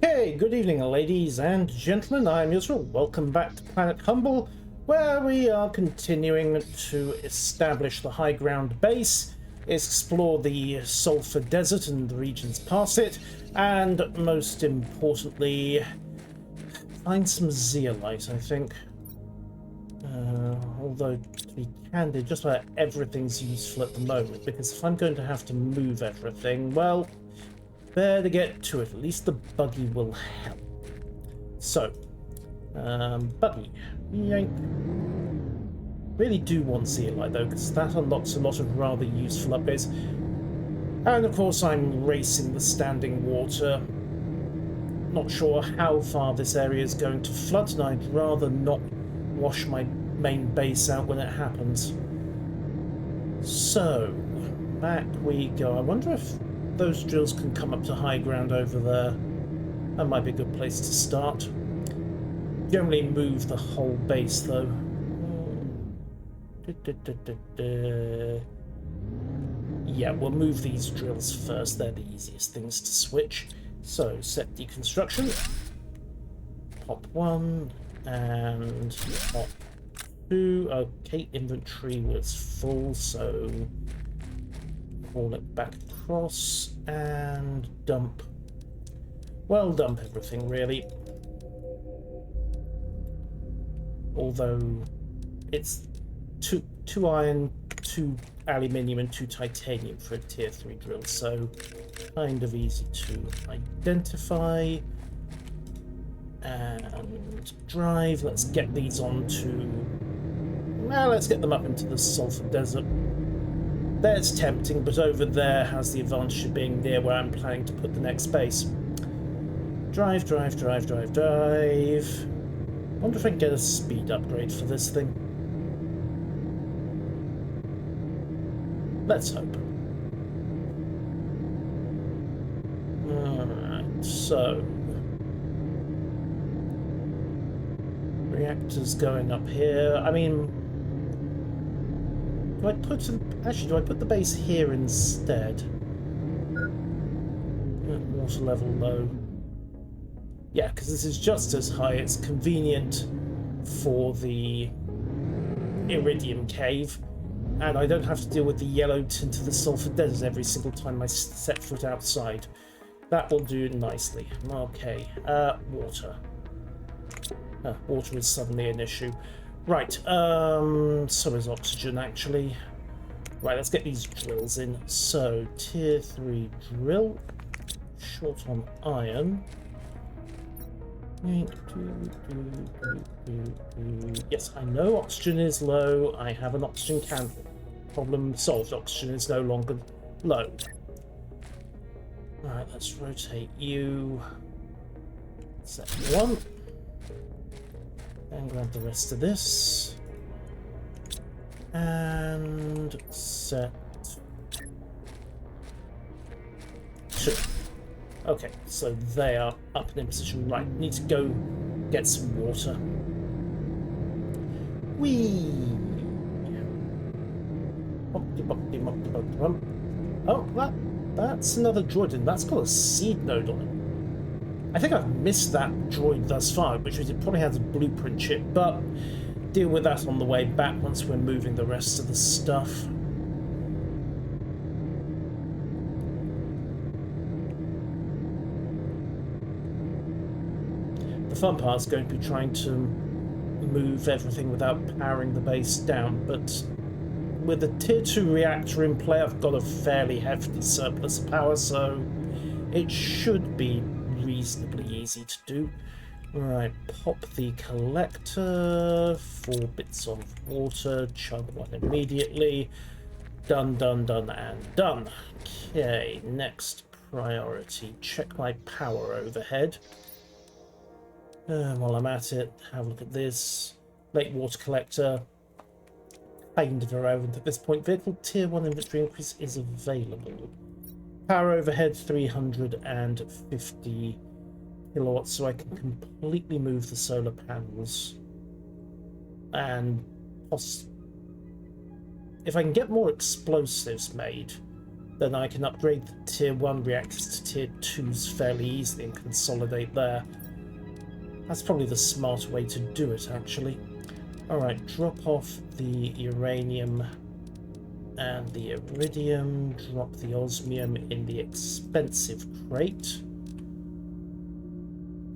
Okay, good evening, ladies and gentlemen. I'm Israel. Welcome back to Planet Humble, where we are continuing to establish the high ground base, explore the Sulphur Desert and the regions past it, and most importantly, find some zeolite, I think. Although, to be candid, just about everything's useful at the moment, because if I'm going to have to move everything, well, better get to it. At least the buggy will help. So, buggy, yank. Really do want zeolite though, because that unlocks a lot of rather useful upgrades. And of course, I'm racing the standing water. Not sure how far this area is going to flood, and I'd rather not wash my main base out when it happens. So, back we go. I wonder if those drills can come up to high ground over there. That might be a good place to start. Generally move the whole base though. Yeah, we'll move these drills first. They're the easiest things to switch. So set deconstruction. Pop 1 and pop 2. Okay, inventory was full, so pull it back across and dump. Well, dump everything really. Although it's two iron, 2 aluminium and 2 titanium for a tier 3 drill, so kind of easy to identify. And drive, let's get these onto, well, let's get them up into the Sulphur Desert. There's tempting, but over there has the advantage of being near where I'm planning to put the next base. Drive, drive, drive, drive, drive. Wonder if I can get a speed upgrade for this thing. Let's hope. Alright, so reactors going up here. I mean, do I put the base here instead? Water level low. Yeah, because this is just as high. It's convenient for the Iridium Cave, and I don't have to deal with the yellow tint of the Sulphur Desert every single time I set foot outside. That will do nicely. Okay, water. Water is suddenly an issue. Right, so is oxygen actually. Right, let's get these drills in. So, tier 3 drill. Short on iron. Yes, I know oxygen is low. I have an oxygen can. Problem solved. Oxygen is no longer low. Alright, let's rotate you. Set 1. And grab the rest of this. And set 2. Okay, so they are up and in position. Right, need to go get some water. Whee! Oh, that's another droid, and that's got a seed node on it. I think I've missed that droid thus far, which means it probably has a blueprint chip, but deal with that on the way back once we're moving the rest of the stuff. The fun part is going to be trying to move everything without powering the base down, but with the tier 2 reactor in play, I've got a fairly hefty surplus of power, so it should be reasonably easy to do. Right, pop the collector, 4 bits of water, chug 1 immediately. Done, done, done, and done. Okay, next priority. Check my power overhead. While I'm at it, have a look at this. Lake water collector. Kind of irrelevant at this point. Vehicle tier 1 inventory increase is available. Power overhead 350 kilowatts, so I can completely move the solar panels. And if I can get more explosives made, then I can upgrade the tier 1 reactors to tier 2s fairly easily and consolidate there. That's probably the smarter way to do it, actually. Alright, drop off the uranium and the iridium, drop the osmium in the expensive crate.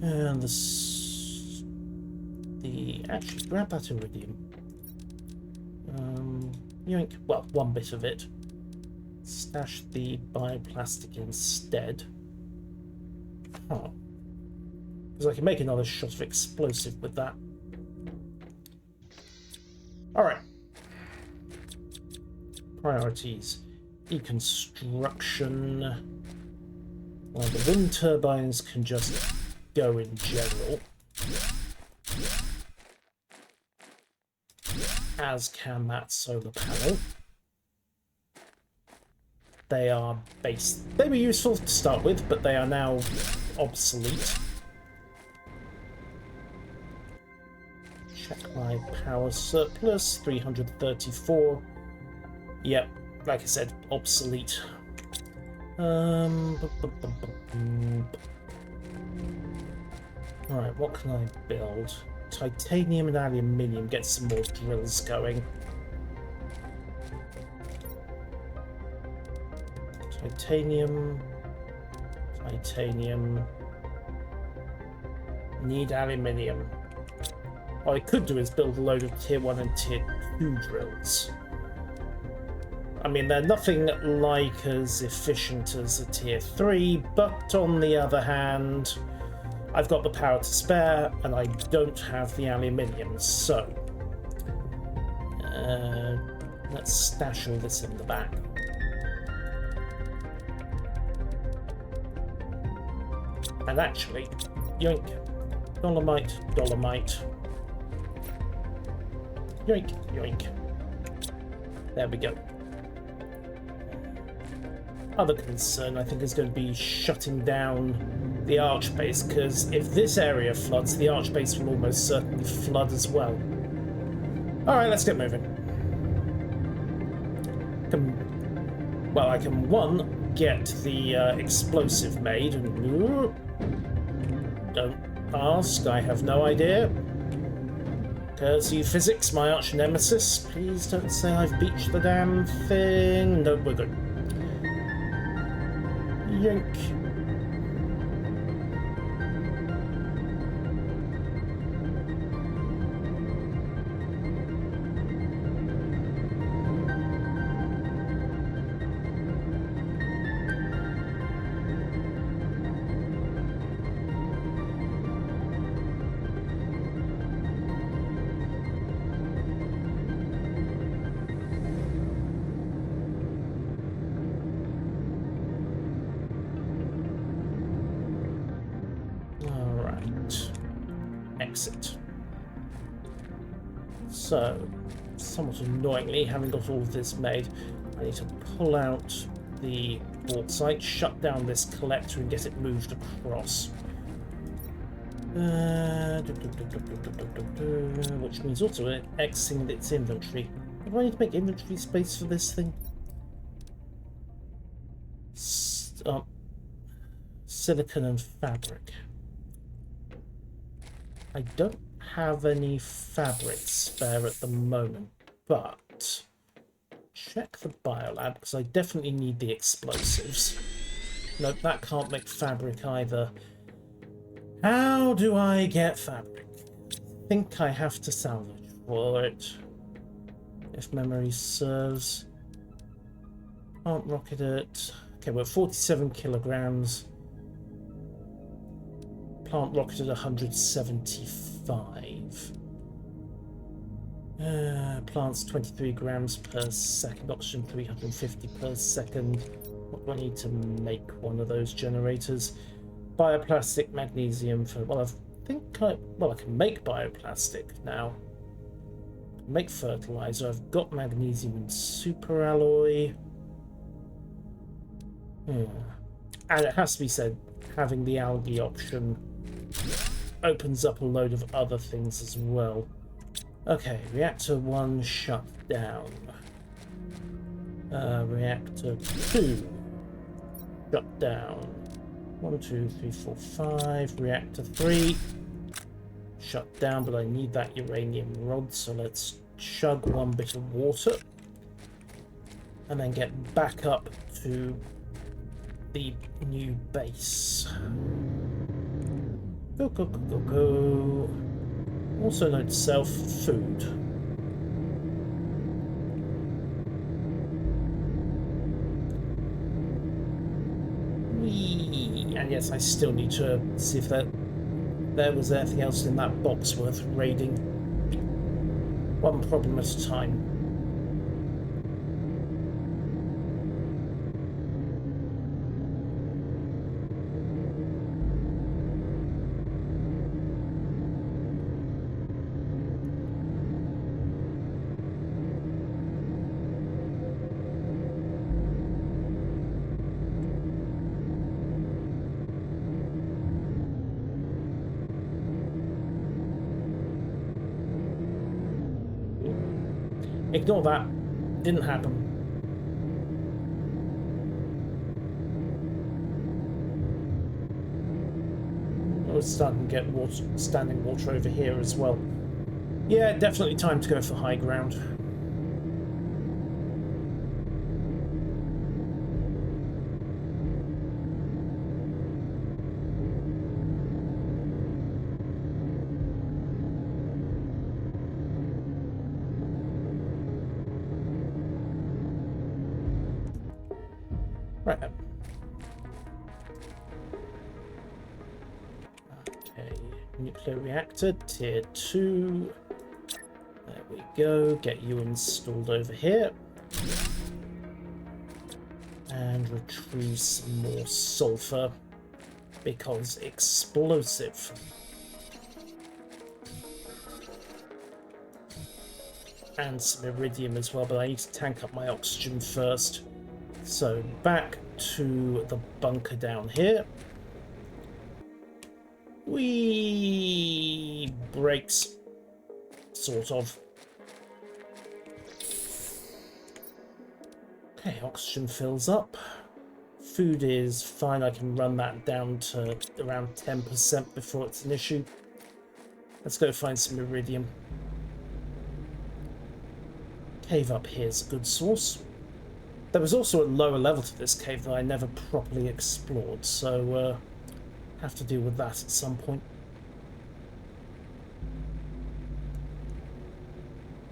And actually, grab that iridium. Yoink, well, one bit of it. Stash the bioplastic instead. Huh. Because I can make another shot of explosive with that. Alright. Priorities. Deconstruction. Well, the wind turbines can just go in general. As can that solar panel. They are based. They were useful to start with, but they are now obsolete. Check my power surplus, 334. Yep, like I said, obsolete. Alright, what can I build? Titanium and aluminium, get some more drills going. Titanium. Need aluminium. What I could do is build a load of tier 1 and tier 2 drills. I mean, they're nothing like as efficient as a tier 3, but on the other hand, I've got the power to spare, and I don't have the aluminium, so let's stash all this in the back. And actually, yoink, dolomite, yoink, yoink. There we go. Other concern, I think, is going to be shutting down the arch base, because if this area floods, the arch base will almost certainly flood as well. Alright, let's get moving. I can, one, get the explosive made, and don't ask, I have no idea. Curse physics, my arch nemesis. Please don't say I've beached the damn thing. No, we're good. Yank. Exit. So, somewhat annoyingly, having got all of this made, I need to pull out the bauxite, shut down this collector and get it moved across. Which means also exiting its inventory. Do I need to make inventory space for this thing? Silicon and fabric. I don't have any fabric spare at the moment, but check the biolab, because I definitely need the explosives. Nope, that can't make fabric either. How do I get fabric? I think I have to salvage for it, if memory serves. Can't rocket it. Okay, we're 47 kilograms. Plant rocketed 175. Plants 23 grams per second. Oxygen 350 per second. What do I need to make one of those generators? Bioplastic, magnesium for... Well, I can make bioplastic now. Make fertilizer. I've got magnesium in superalloy. And it has to be said, having the algae option opens up a load of other things as well. Okay, reactor 1 shut down. Reactor 2. Shut down. 1, 2, 3, 4, 5. Reactor 3. Shut down, but I need that uranium rod, so let's chug one bit of water. And then get back up to the new base. Go, go, go, go, go. Also note self food. Whee! And yes, I still need to see if there was anything else in that box worth raiding. One problem at a time. Ignore that. Didn't happen. Oh, it's starting to get water, standing water over here as well. Yeah, definitely time to go for high ground. Right then. Okay, nuclear reactor, tier 2. There we go, get you installed over here. And retrieve some more sulfur, because explosive. And some iridium as well, but I need to tank up my oxygen first. So back to the bunker down here. Whee! Brakes. Sort of. Okay, oxygen fills up. Food is fine, I can run that down to around 10% before it's an issue. Let's go find some iridium. Cave up here is a good source. There was also a lower level to this cave that I never properly explored, so have to deal with that at some point.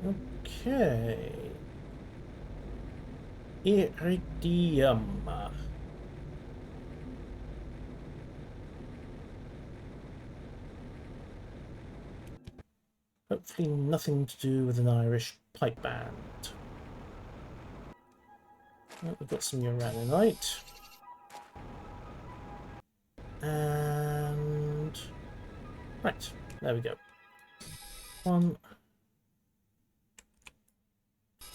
Okay. Iridium. Hopefully nothing to do with an Irish pipe band. Oh, we've got some uraninite. And... right, there we go. 1,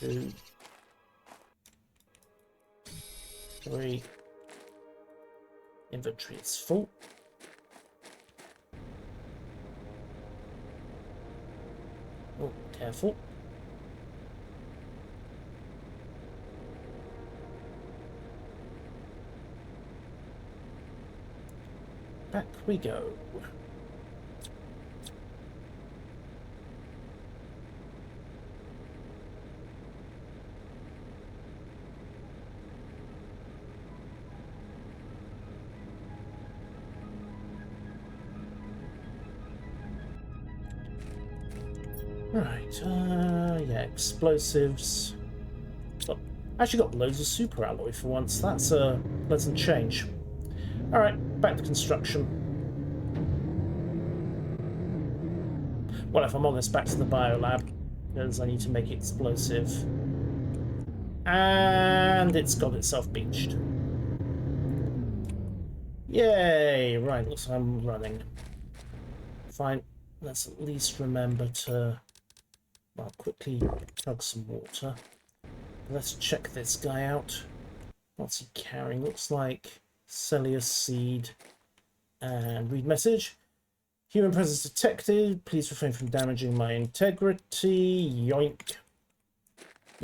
2, 3. Inventory is full. Oh, careful. Back we go. Right, yeah, explosives. Look, I actually got loads of super alloy for once. That's a pleasant change. Alright, back to construction. Well, if I'm honest, back to the biolab, because I need to make it explosive. And it's got itself beached. Yay! Right, looks like I'm running. Fine, let's at least remember to, well, quickly chug some water. Let's check this guy out. What's he carrying? Looks like Celius seed and read message. Human presence detected. Please refrain from damaging my integrity. Yoink.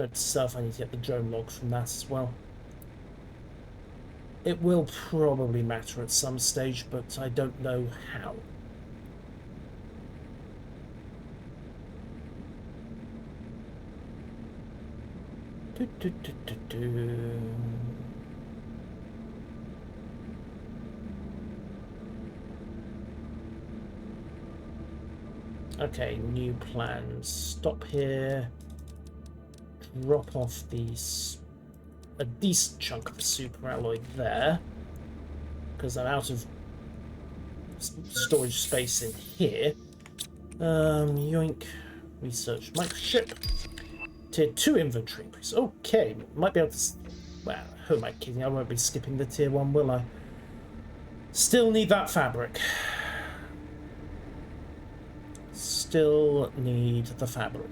Note to self, I need to get the drone log from that as well. It will probably matter at some stage, but I don't know how. Okay, new plans. Stop here. Drop off a decent chunk of the super alloy there, because I'm out of storage space in here. Yoink. Research microchip. Tier 2 inventory increase. Okay, might be able to... Well, who am I kidding? I won't be skipping the tier 1, will I? Still need that fabric. Still need the fabric.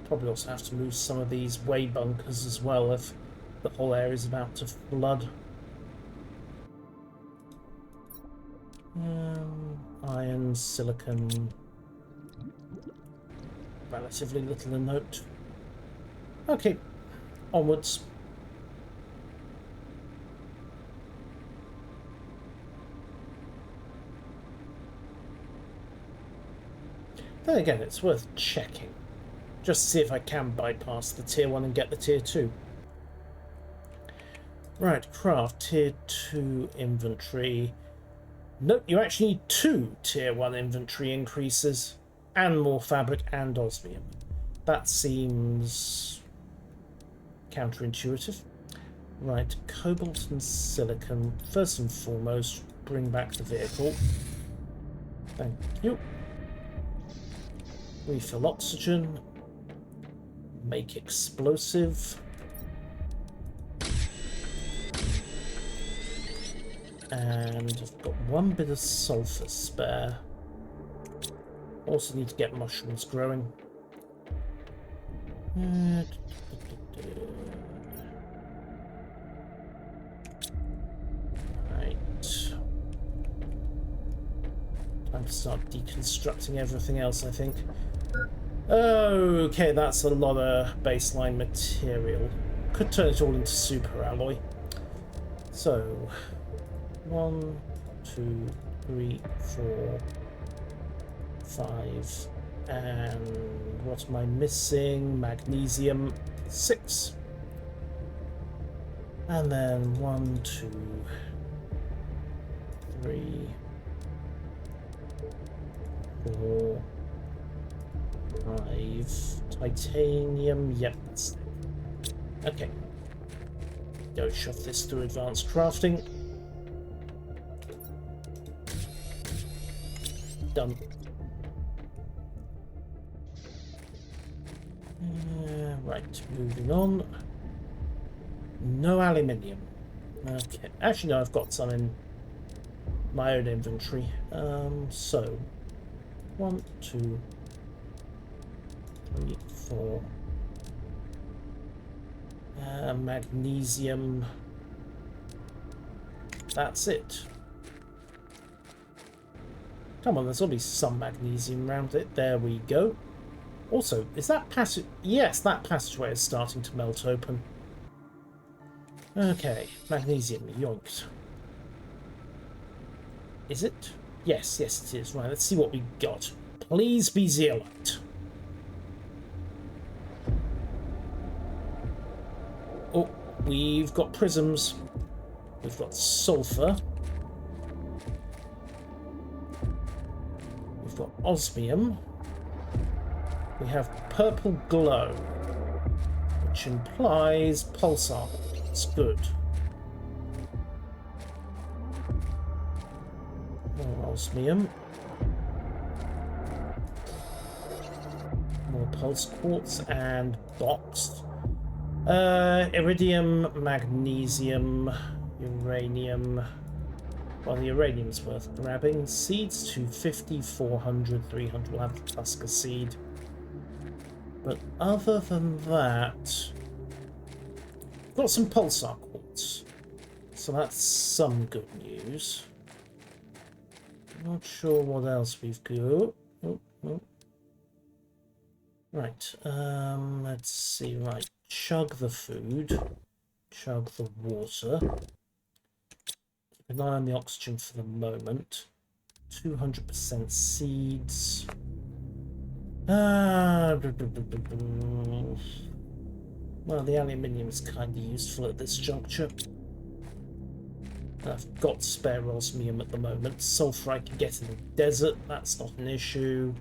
Probably also have to move some of these way bunkers as well if the whole area is about to flood. Iron, silicon, relatively little to note. Okay, onwards. Then again, it's worth checking, just to see if I can bypass the tier 1 and get the tier 2. Right, craft tier 2 inventory. Nope, you actually need 2 tier 1 inventory increases, and more fabric and osmium. That seems counterintuitive. Right, cobalt and silicon. First and foremost, bring back the vehicle. Thank you. Refill oxygen. Make explosive. And I've got 1 bit of sulfur spare. Also need to get mushrooms growing. Right. Time to start deconstructing everything else, I think. Okay, that's a lot of baseline material. Could turn it all into super alloy. So, 1, 2, 3, 4, 5, and what am I missing? Magnesium, 6. And then 1, 2, 3, 4, 5. Titanium, yep. Okay. Go shove this through advanced crafting. Done. Right, moving on. No aluminium. Okay, actually no, I've got some in my own inventory. So 1, 2, 3, 4. Magnesium. That's it. Come on, there's got to be some magnesium around it. There we go. Also, is that passage... Yes, that passageway is starting to melt open. Okay, magnesium, yoinked. Is it? Yes, yes it is. Right, let's see what we got. Please be zeolite. Oh, we've got prisms. We've got sulfur. We've got osmium. We have purple glow, which implies pulsar. It's good. More osmium. More pulse quartz and boxed. Iridium, magnesium, uranium. Well, the uranium's worth grabbing. Seeds 250, 400, 300. We'll have the Tusker seed. But other than that, got some pulsar quartz. So that's some good news. Not sure what else we've got. Oh, oh. Right, let's see, right. Chug the food. Chug the water. Keep an eye on the oxygen for the moment. 200% seeds. Well, the aluminium is kind of useful at this juncture. I've got spare osmium at the moment. Sulfur I can get in the desert, that's not an issue.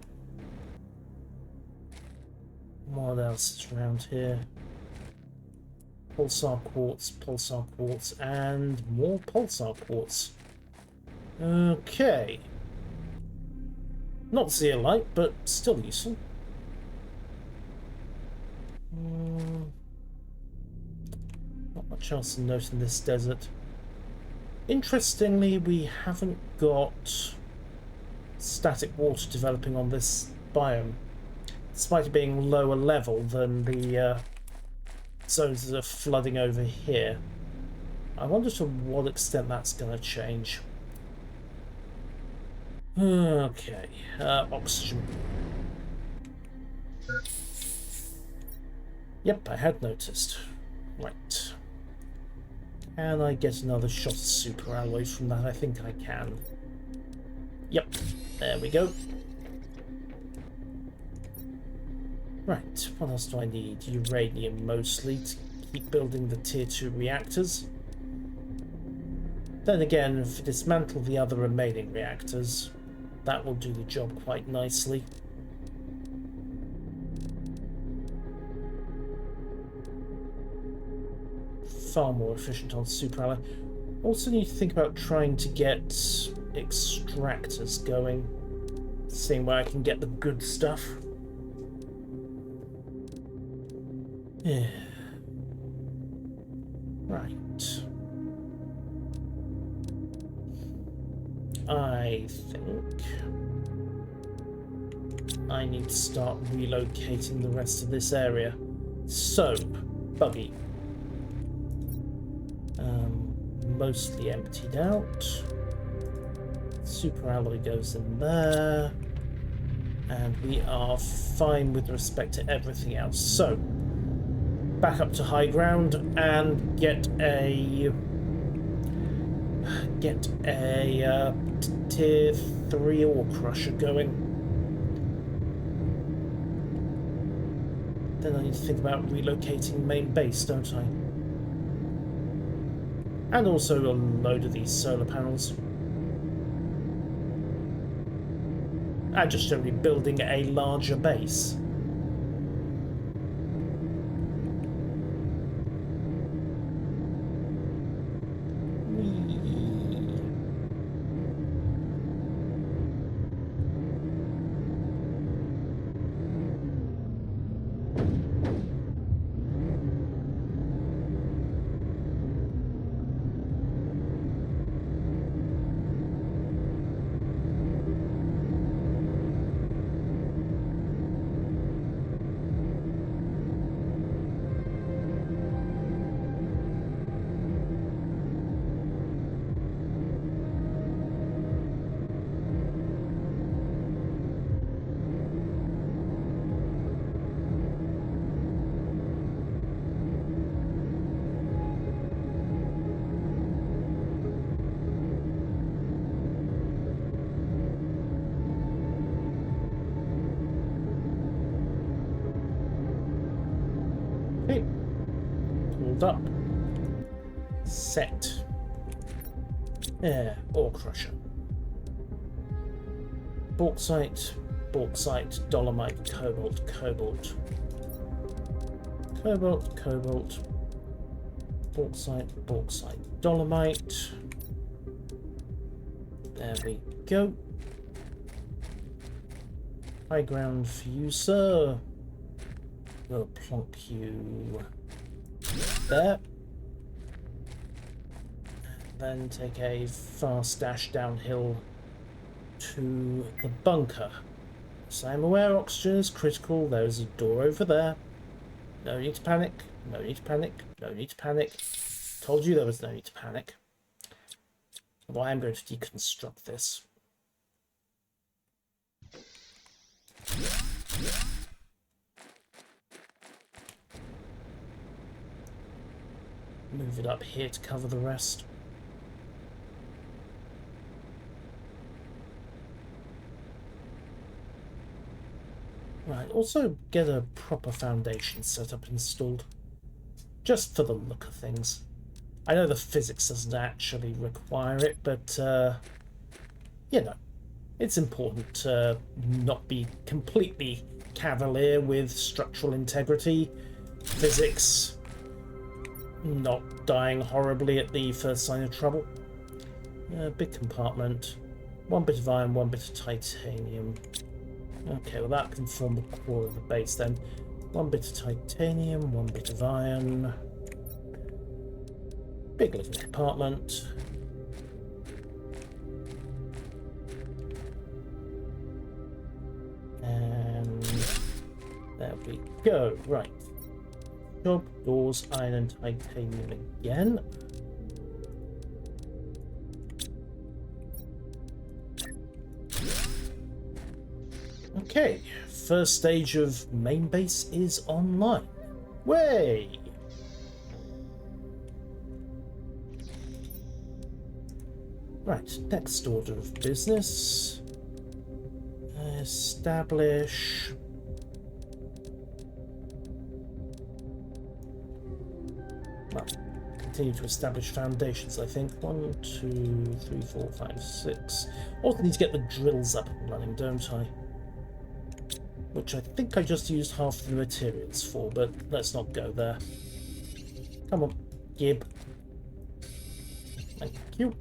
What else is around here? Pulsar quartz, and more pulsar quartz. Okay. Not zeolite, but still useful. Not much else to note in this desert. Interestingly, we haven't got static water developing on this biome, despite it being lower level than the zones that are flooding over here. I wonder to what extent that's going to change. Okay, oxygen. Yep, I had noticed. Right. Can I get another shot of super alloy from that? I think I can. Yep, there we go. Right, what else do I need? Uranium mostly to keep building the tier 2 reactors. Then again, if I dismantle the other remaining reactors, that will do the job quite nicely. Far more efficient on super alloy. Also need to think about trying to get extractors going, seeing where I can get the good stuff. Yeah. Right. I think I need to start relocating the rest of this area. So, buggy. Mostly emptied out. Super alloy goes in there. And we are fine with respect to everything else. So, back up to high ground and get a tier 3 ore crusher going. Then I need to think about relocating main base, don't I? And also a load of these solar panels. And just generally building a larger base. Okay, pulled up, set, ore crusher, bauxite, dolomite, cobalt, bauxite, dolomite. There we go. High ground for you, sir. We'll plonk you there. Then take a fast dash downhill to the bunker. So I'm aware oxygen is critical. There's a door over there. No need to panic. No need to panic. No need to panic. Told you there was no need to panic. Although I am going to deconstruct this. Move it up here to cover the rest. Right, also get a proper foundation setup installed. Just for the look of things. I know the physics doesn't actually require it, but, you know, it's important to not be completely cavalier with structural integrity. Physics not dying horribly at the first sign of trouble. Big compartment. 1 bit of iron, 1 bit of titanium. Okay, well that can form the core of the base then. 1 bit of titanium, 1 bit of iron. Big little compartment. And there we go. Right. Job, doors, iron and titanium again. Okay, first stage of main base is online. Way! Right, next order of business. Establish. Well, continue to establish foundations, I think. 1, 2, 3, 4, 5, 6. Also need to get the drills up and running, don't I? Which I think I just used half the materials for, but let's not go there. Come on, Gib. Thank you.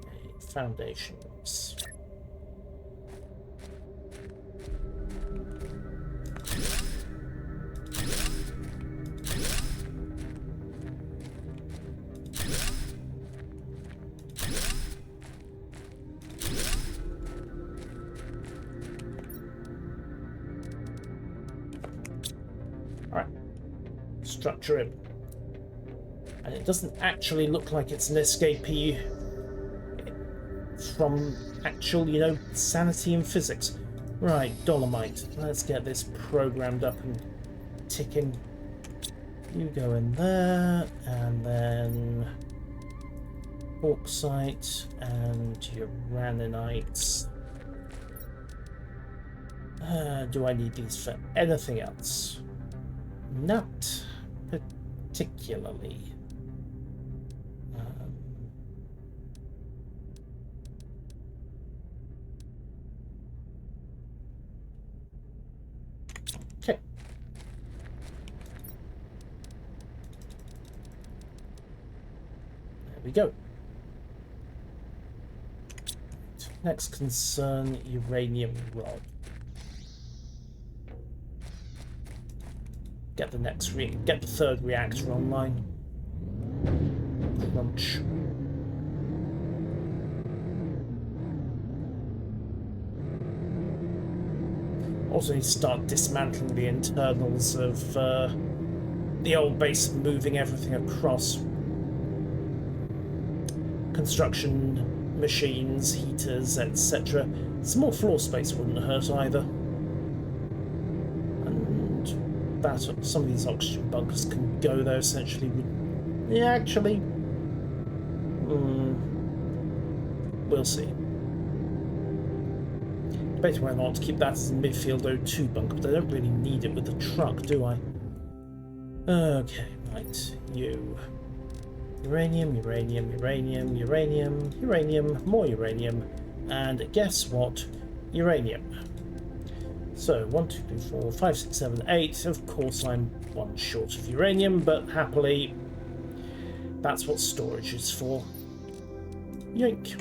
Okay, foundations. Structure it. And it doesn't actually look like it's an escapee from actual, you know, sanity and physics. Right, dolomite. Let's get this programmed up and ticking. You go in there, and then bauxite and uraninites. Do I need these for anything else? Not particularly. Okay. There we go. Next concern, uranium rod. Get the third reactor online. Crunch. Also need to start dismantling the internals of the old base, moving everything across. Construction machines, heaters, etc. Some more floor space wouldn't hurt either. That some of these oxygen bunkers can go there essentially. Yeah, actually, we'll see. Debate whether or not to keep that as a midfield O2 bunker, but I don't really need it with the truck, do I? Okay, right, you. Uranium, uranium, uranium, uranium, uranium, more uranium, and guess what? Uranium. So, 1, 2, 3, 4, 5, 6, 7, 8. Of course, I'm 1 short of uranium, but happily, that's what storage is for. Yoink.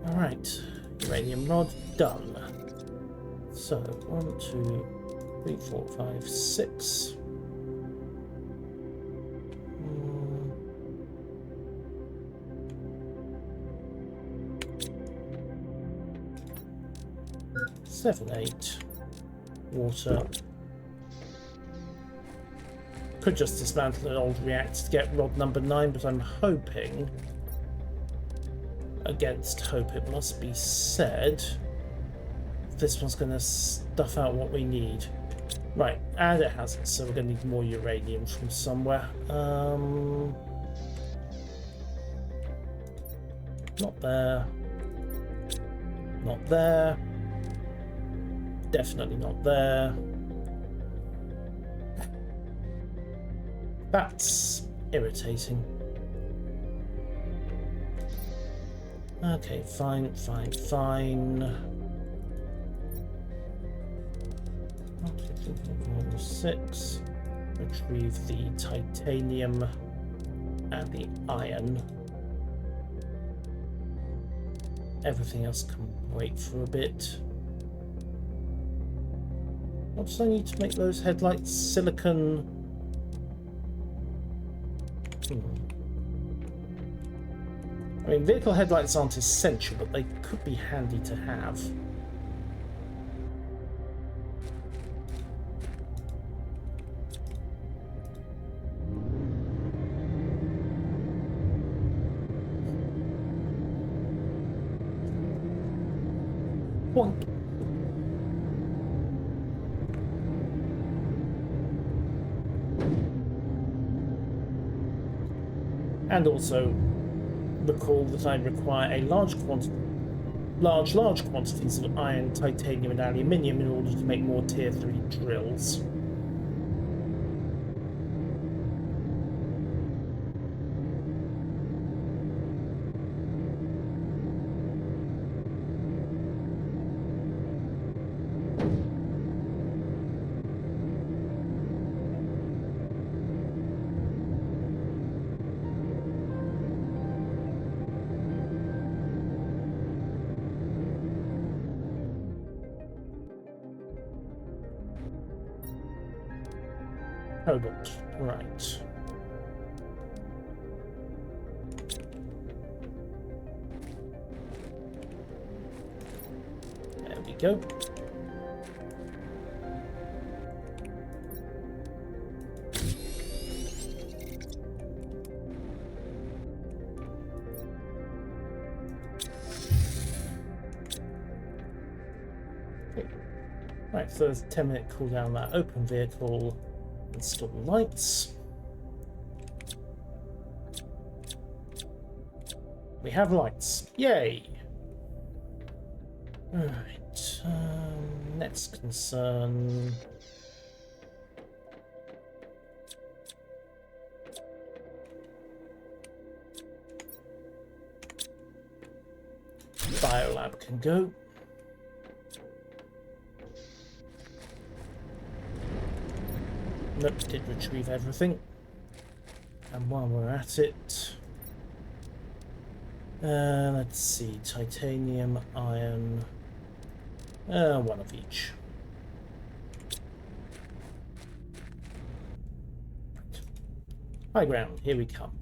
Alright, uranium rod done. So, 1, 2, 3, 4, 5, 6. 7, 8, water, Could just dismantle an old reactor to get rod number 9, but I'm hoping, against hope it must be said, this one's going to stuff out what we need. Right, and it hasn't, so we're going to need more uranium from somewhere. Not there. Not there. Definitely not there. That's irritating. Okay, fine. 6. Retrieve the titanium and the iron. Everything else can wait for a bit. What does I need to make those headlights? Silicon. I mean, vehicle headlights aren't essential, but they could be handy to have. Boink. And also recall that I require a large quantities of iron, titanium and aluminium in order to make more tier 3 drills. Cobalt, right. There we go. Right, so there's a 10-minute cooldown on that open vehicle. Install lights. We have lights. Yay! Alright, next concern. Biolab can go. Nope, did retrieve everything. And while we're at it, let's see, titanium, iron, one of each. High ground, here we come.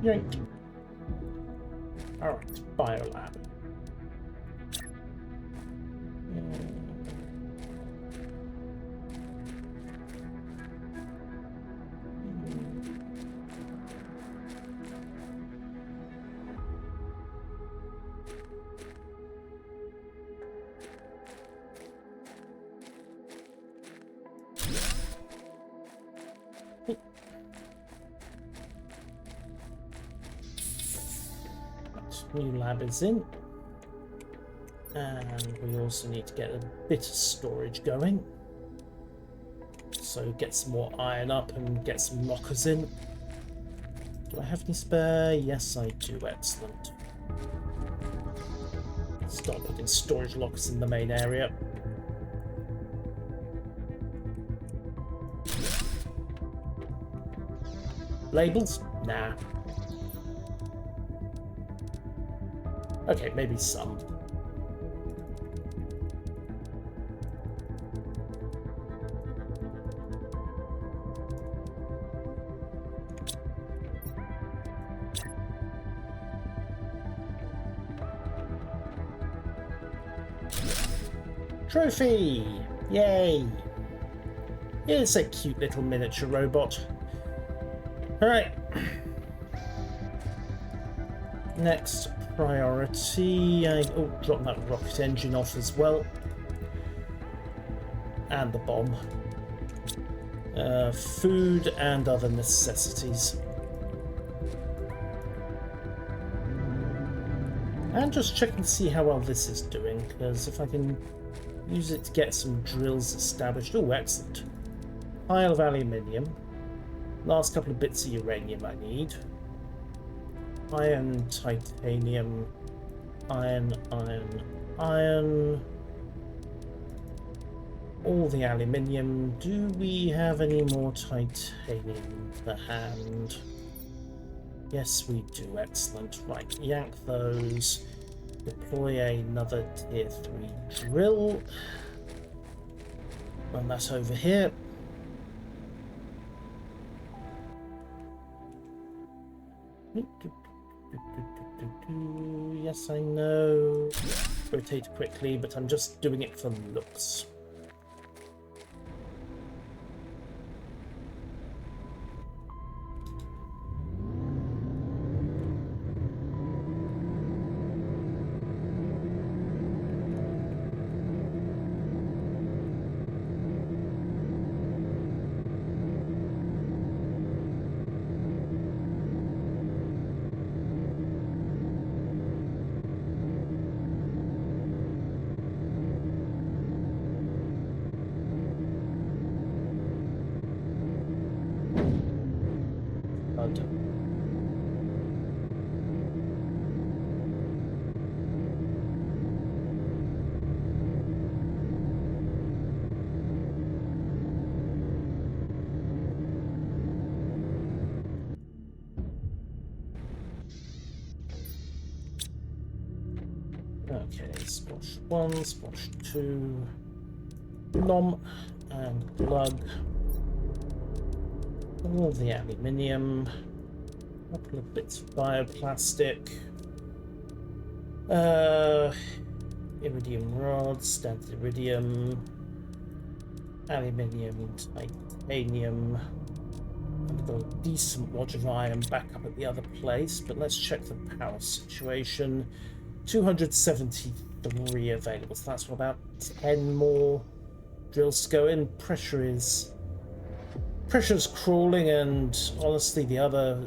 Yoink. Alright, biolab. New lab is in, and we also need to get a bit of storage going, so get some more iron up and get some lockers in. Do I have any spare? Yes, I do. Excellent. Start putting storage lockers in the main area. Labels? Nah. Okay, maybe some. Trophy! Yay! It's a cute little miniature robot. Alright. Next priority. Drop that rocket engine off as well. And the bomb. Food and other necessities. And just checking to see how well this is doing, because if I can use it to get some drills established. Oh, excellent. Pile of aluminium. Last couple of bits of uranium I need. Iron, titanium, iron, iron, iron. All the aluminium. Do we have any more titanium to hand? Yes, we do. Excellent. Right, yank those. Deploy another tier 3 drill. Run that over here. Yes, I know. Rotate quickly, but I'm just doing it for looks. Okay, squash 1, squash 2, nom, and plug. All the aluminium, a couple of bits of bioplastic, iridium rods, standard iridium, aluminium, titanium. I've got a decent wad of iron back up at the other place, but let's check the power situation. 273 available, so that's about 10 more drills to go in. Pressure's crawling, and honestly the other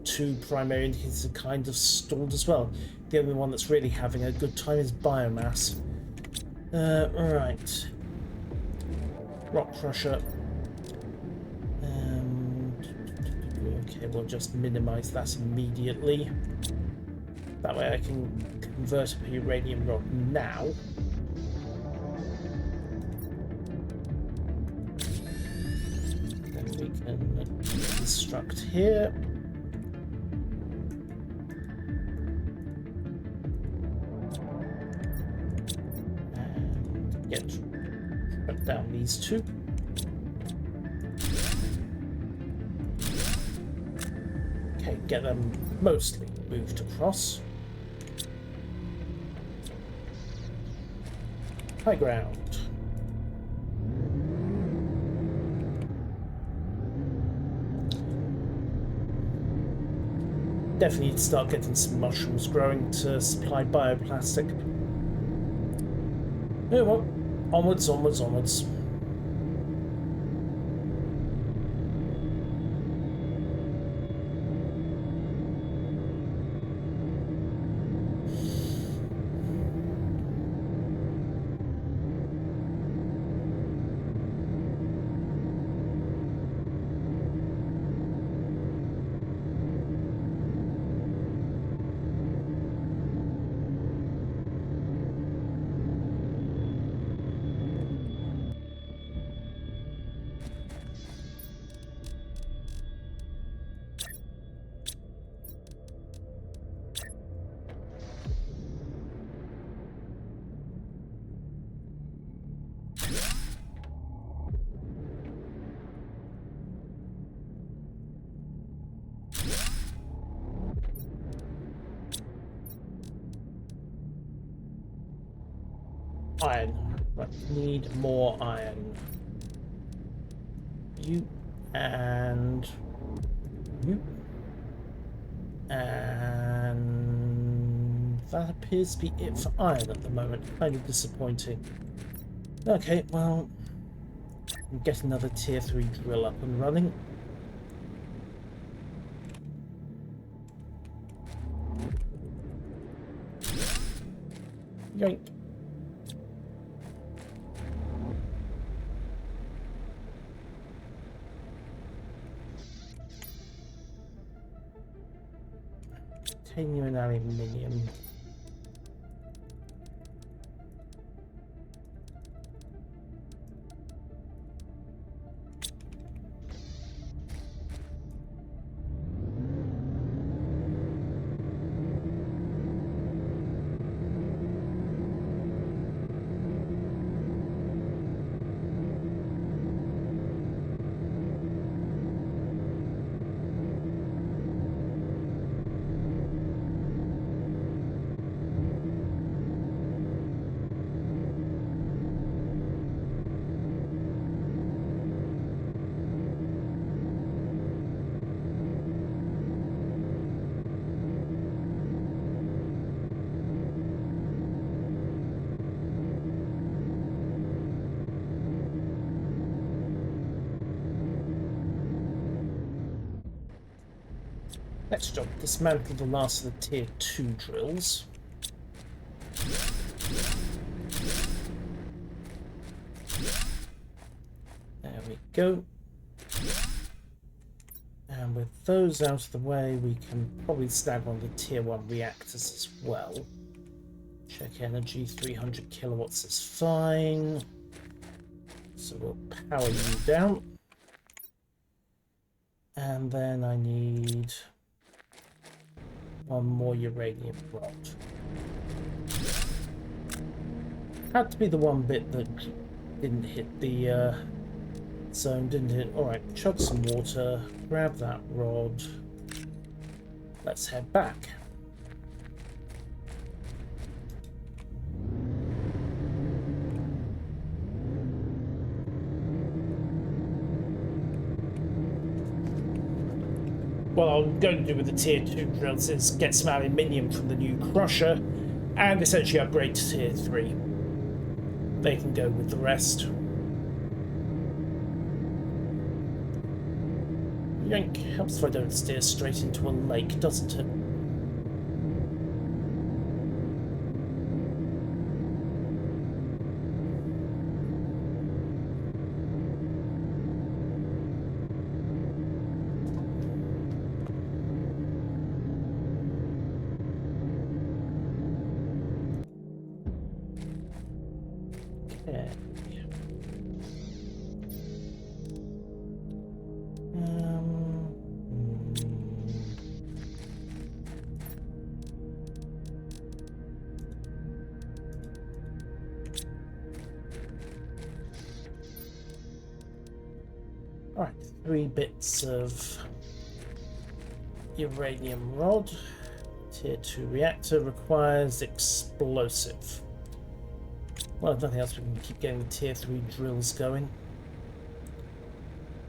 2 primary indicators are kind of stalled as well. The only one that's really having a good time is biomass. Right. Rock crusher. Okay, we'll just minimize that immediately. That way I can convert a uranium rod now. Then we can construct here. And put down these 2. get them mostly moved across. High ground. Definitely need to start getting some mushrooms growing to supply bioplastic. Oh well, onwards, onwards, onwards. Iron. Right, need more iron. You and you. And that appears to be it for iron at the moment. Kind of disappointing. Okay, well, get another tier 3 drill up and running. Yoink. Titanium and aluminium. Next job, dismantle the last of the tier 2 drills. There we go. And with those out of the way, we can probably snag one of the tier 1 reactors as well. Check energy, 300 kilowatts is fine. So we'll power you down. And then I need one more uranium rod. Had to be the one bit that didn't hit the zone, didn't it? Alright, chug some water, grab that rod. Let's head back. What I'm going to do with the tier 2 drills is get some aluminium from the new crusher and essentially upgrade to tier 3. They can go with the rest. Yank, helps if I don't steer straight into a lake, doesn't it? Okay. Alright, 3 bits of Uranium rod. Tier 2 reactor requires explosive. Well, if nothing else, we can keep getting the tier 3 drills going.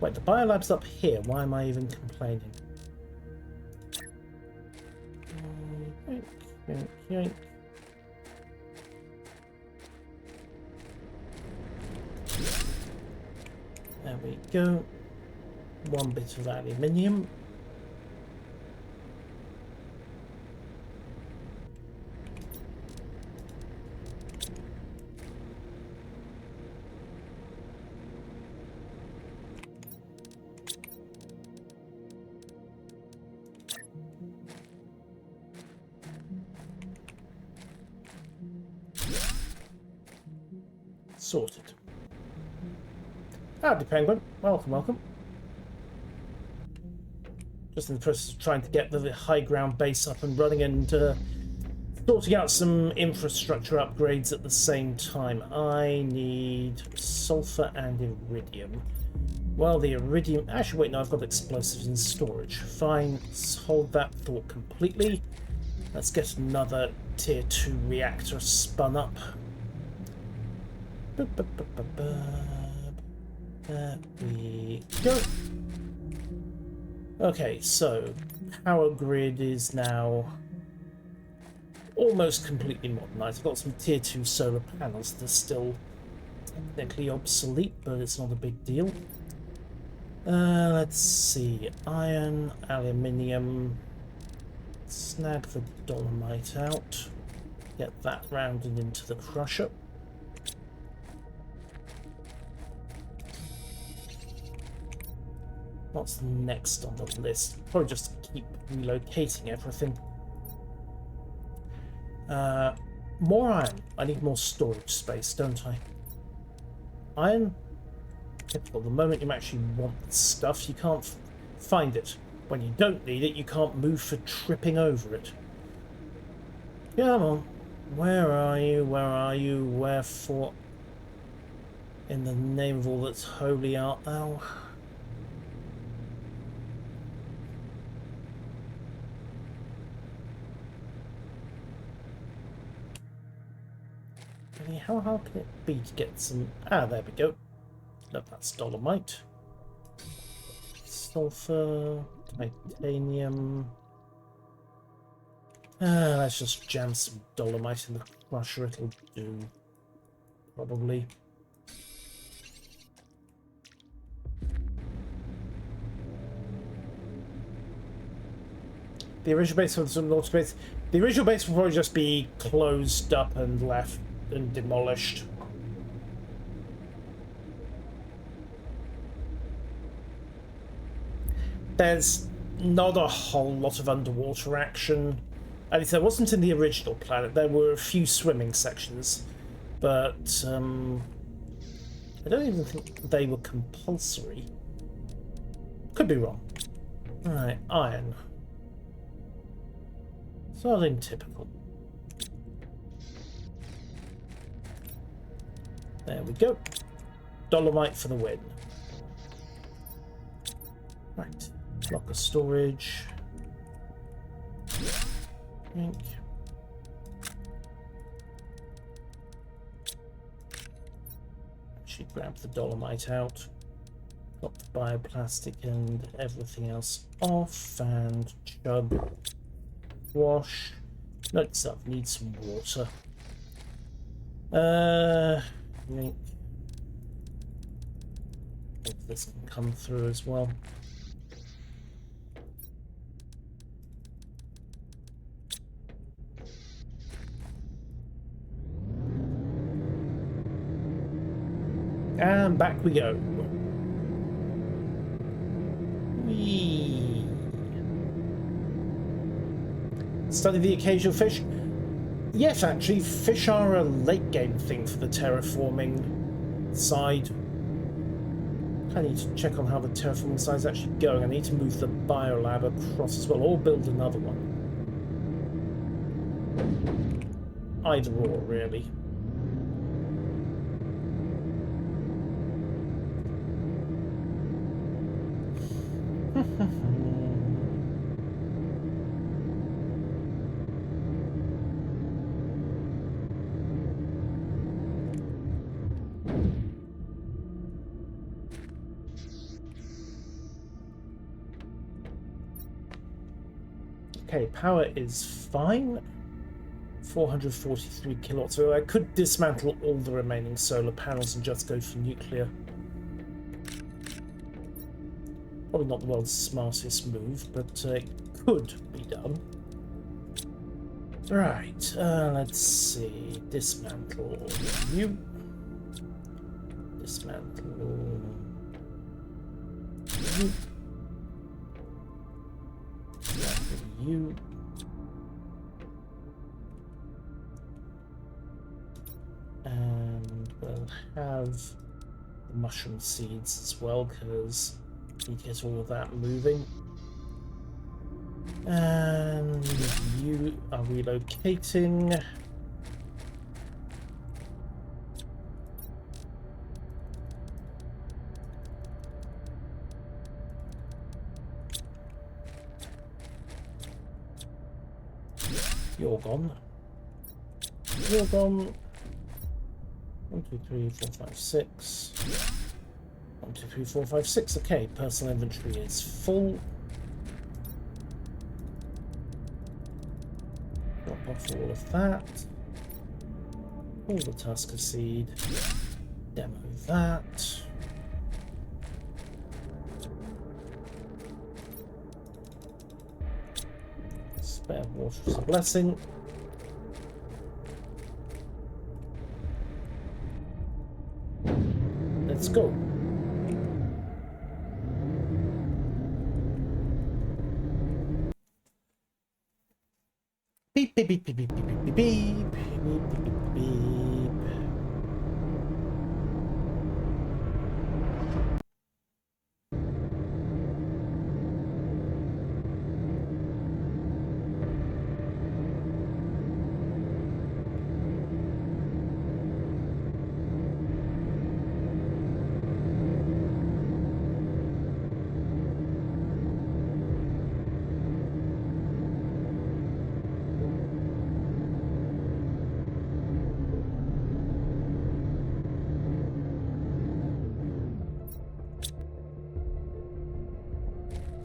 Wait, the biolab's up here. Why am I even complaining? Yoink, yoink, yoink. There we go. One bit of aluminium. Sorted. Howdy, Penguin. Welcome, welcome. Just in the process of trying to get the high ground base up and running and sorting out some infrastructure upgrades at the same time. I need sulfur and iridium. Well, the iridium... Actually, wait, no, I've got explosives in storage. Fine, let's hold that thought completely. Let's get another tier 2 reactor spun up. There we go. Okay, so power grid is now almost completely modernized. I've got some tier 2 solar panels that are still technically obsolete, but it's not a big deal. Let's see, iron, aluminium, snag the dolomite out, get that rounded into the crusher. What's next on the list? Probably just keep relocating everything. More iron. I need more storage space, don't I? Iron? Typical. The moment you actually want the stuff, you can't find it. When you don't need it, you can't move for tripping over it. Come on. Where are you? Where are you? Wherefore? In the name of all that's holy art thou? How hard can it be to get some... Ah, there we go. No, that's dolomite. Sulfur, titanium. Let's just jam some dolomite in the crusher, it'll do. Probably. The original base for the North Space. The original base will probably just be closed up and left and demolished. There's not a whole lot of underwater action. At least there wasn't in the original planet. There were a few swimming sections, but I don't even think they were compulsory. Could be wrong. Alright, iron. Something typical. There we go. Dolomite for the win. Right. Block of storage. Ink. Actually grab the dolomite out. Got the bioplastic and everything else off and chug. Wash. Note stuff. Need some water. Ink. Hope this can come through as well. And back we go. Whee. Study the occasional fish. Yes, actually, fish are a late game thing for the terraforming side. I need to check on how the terraforming side is actually going. I need to move the biolab across as well, or build another one. Either or, really. Okay, power is fine. 443 kilowatts. So I could dismantle all the remaining solar panels and just go for nuclear. Probably not the world's smartest move, but it could be done. Right, let's see. Dismantle you. Dismantle you. Dismantle you. And we'll have the mushroom seeds as well, because we get all of that moving. And you are relocating. You're gone. You're gone. 1, 2, 3, 4, 5, 6. 1, 2, 3, 4, 5, 6. Okay, personal inventory is full. Drop off all of that. All the Tusker seed. Demo that. Spare water is a blessing. Let's go. Beep beep beep beep beep beep beep beep beep beep beep beep.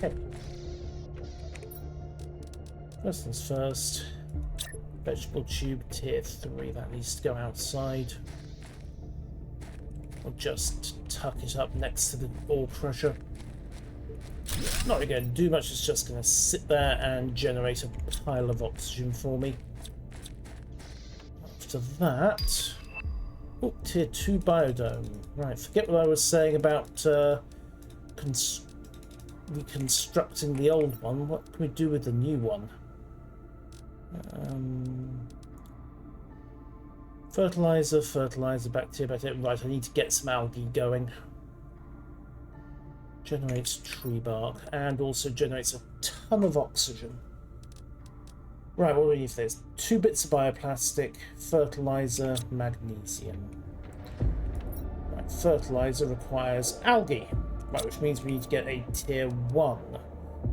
Okay. First things first. Vegetable tube tier 3, that needs to go outside. Or just tuck it up next to the ore crusher. Not really going to do much, it's just going to sit there and generate a pile of oxygen for me. After that... Oh, tier 2 biodome. Right, forget what I was saying about reconstructing the old one. What can we do with the new one? Fertilizer, bacteria. Right, I need to get some algae going. Generates tree bark and also generates a ton of oxygen. Right, what do we need for this? 2 bits of bioplastic, fertilizer, magnesium. Right, fertilizer requires algae. Right, which means we need to get a tier 1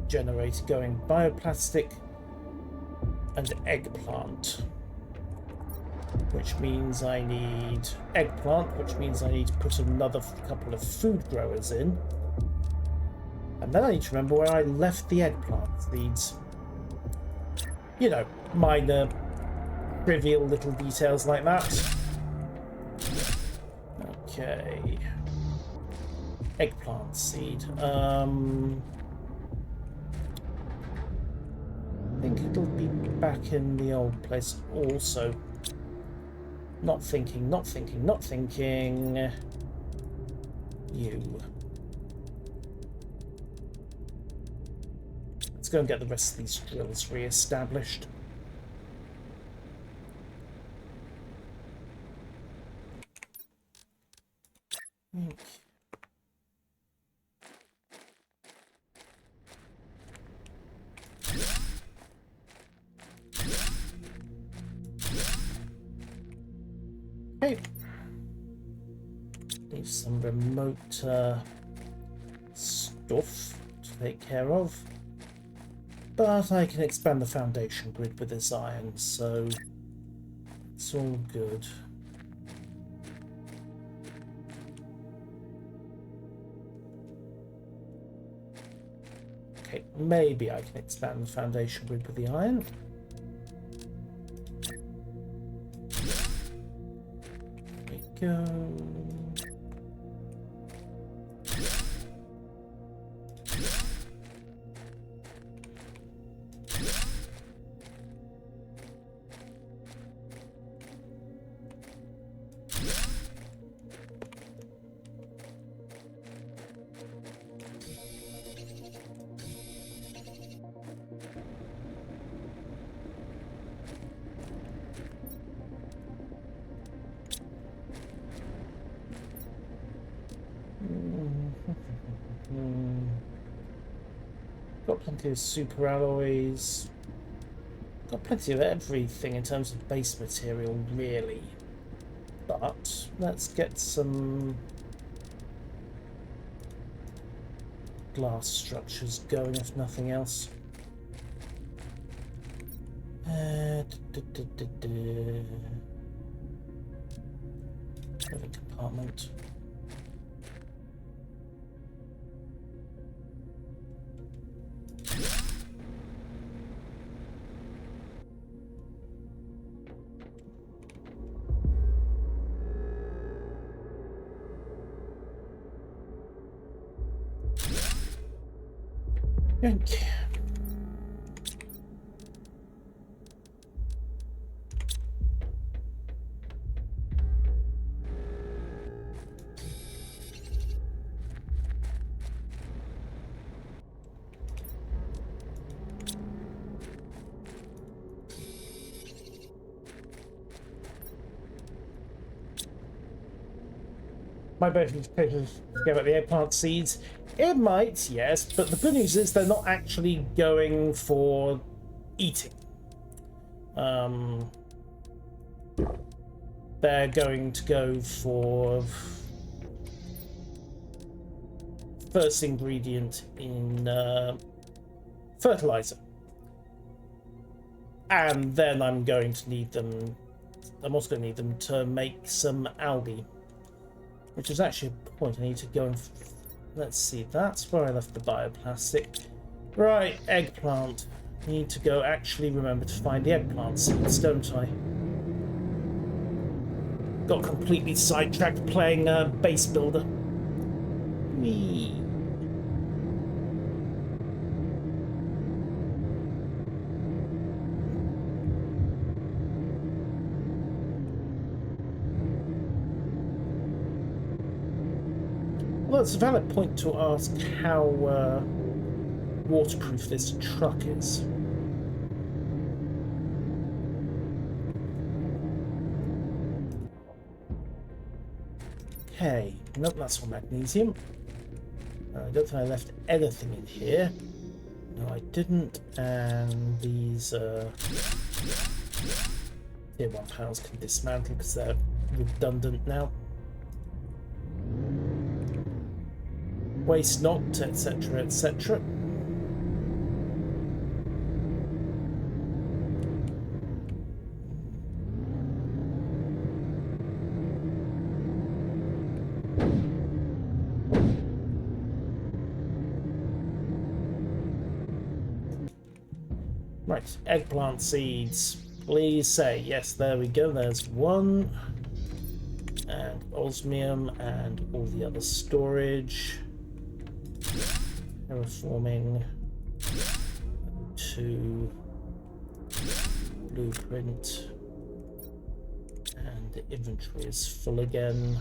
generator going. Bioplastic and eggplant. Which means I need eggplant, which means I need to put another couple of food growers in. And then I need to remember where I left the eggplant seeds. You know, minor, trivial little details like that. Okay. Eggplant seed. I think it'll be back in the old place also. Not thinking. You. Let's go and get the rest of these drills re-established. Okay. Leave some remote stuff to take care of. But I can expand the foundation grid with this iron, so it's all good. Okay, maybe I can expand the foundation grid with the iron. There we go. Got plenty of super alloys. Got plenty of everything in terms of base material, really. But let's get some glass structures going, if nothing else. Living compartment. Yank. My boat is capable of forget about the eggplant seeds. It might, yes, but the good news is they're not actually going for eating. They're going to go for first ingredient in fertilizer. And then I'm going to need them, I'm also going to need them to make some algae. Which is actually a point I need to go and... Let's see, that's where I left the bioplastic. Right, eggplant. I need to go actually remember to find the eggplant seeds, don't I? Got completely sidetracked playing base builder. Whee. Well, it's a valid point to ask how waterproof this truck is. Okay, nope, that's all magnesium. I don't think I left anything in here. No, I didn't. And these tier 1 panels can dismantle because they're redundant now. Waste not, etc., etc. Right, eggplant seeds. Please say yes. There we go. There's one, and osmium, and all the other storage. Terraforming, 2, blueprint, and the inventory is full again.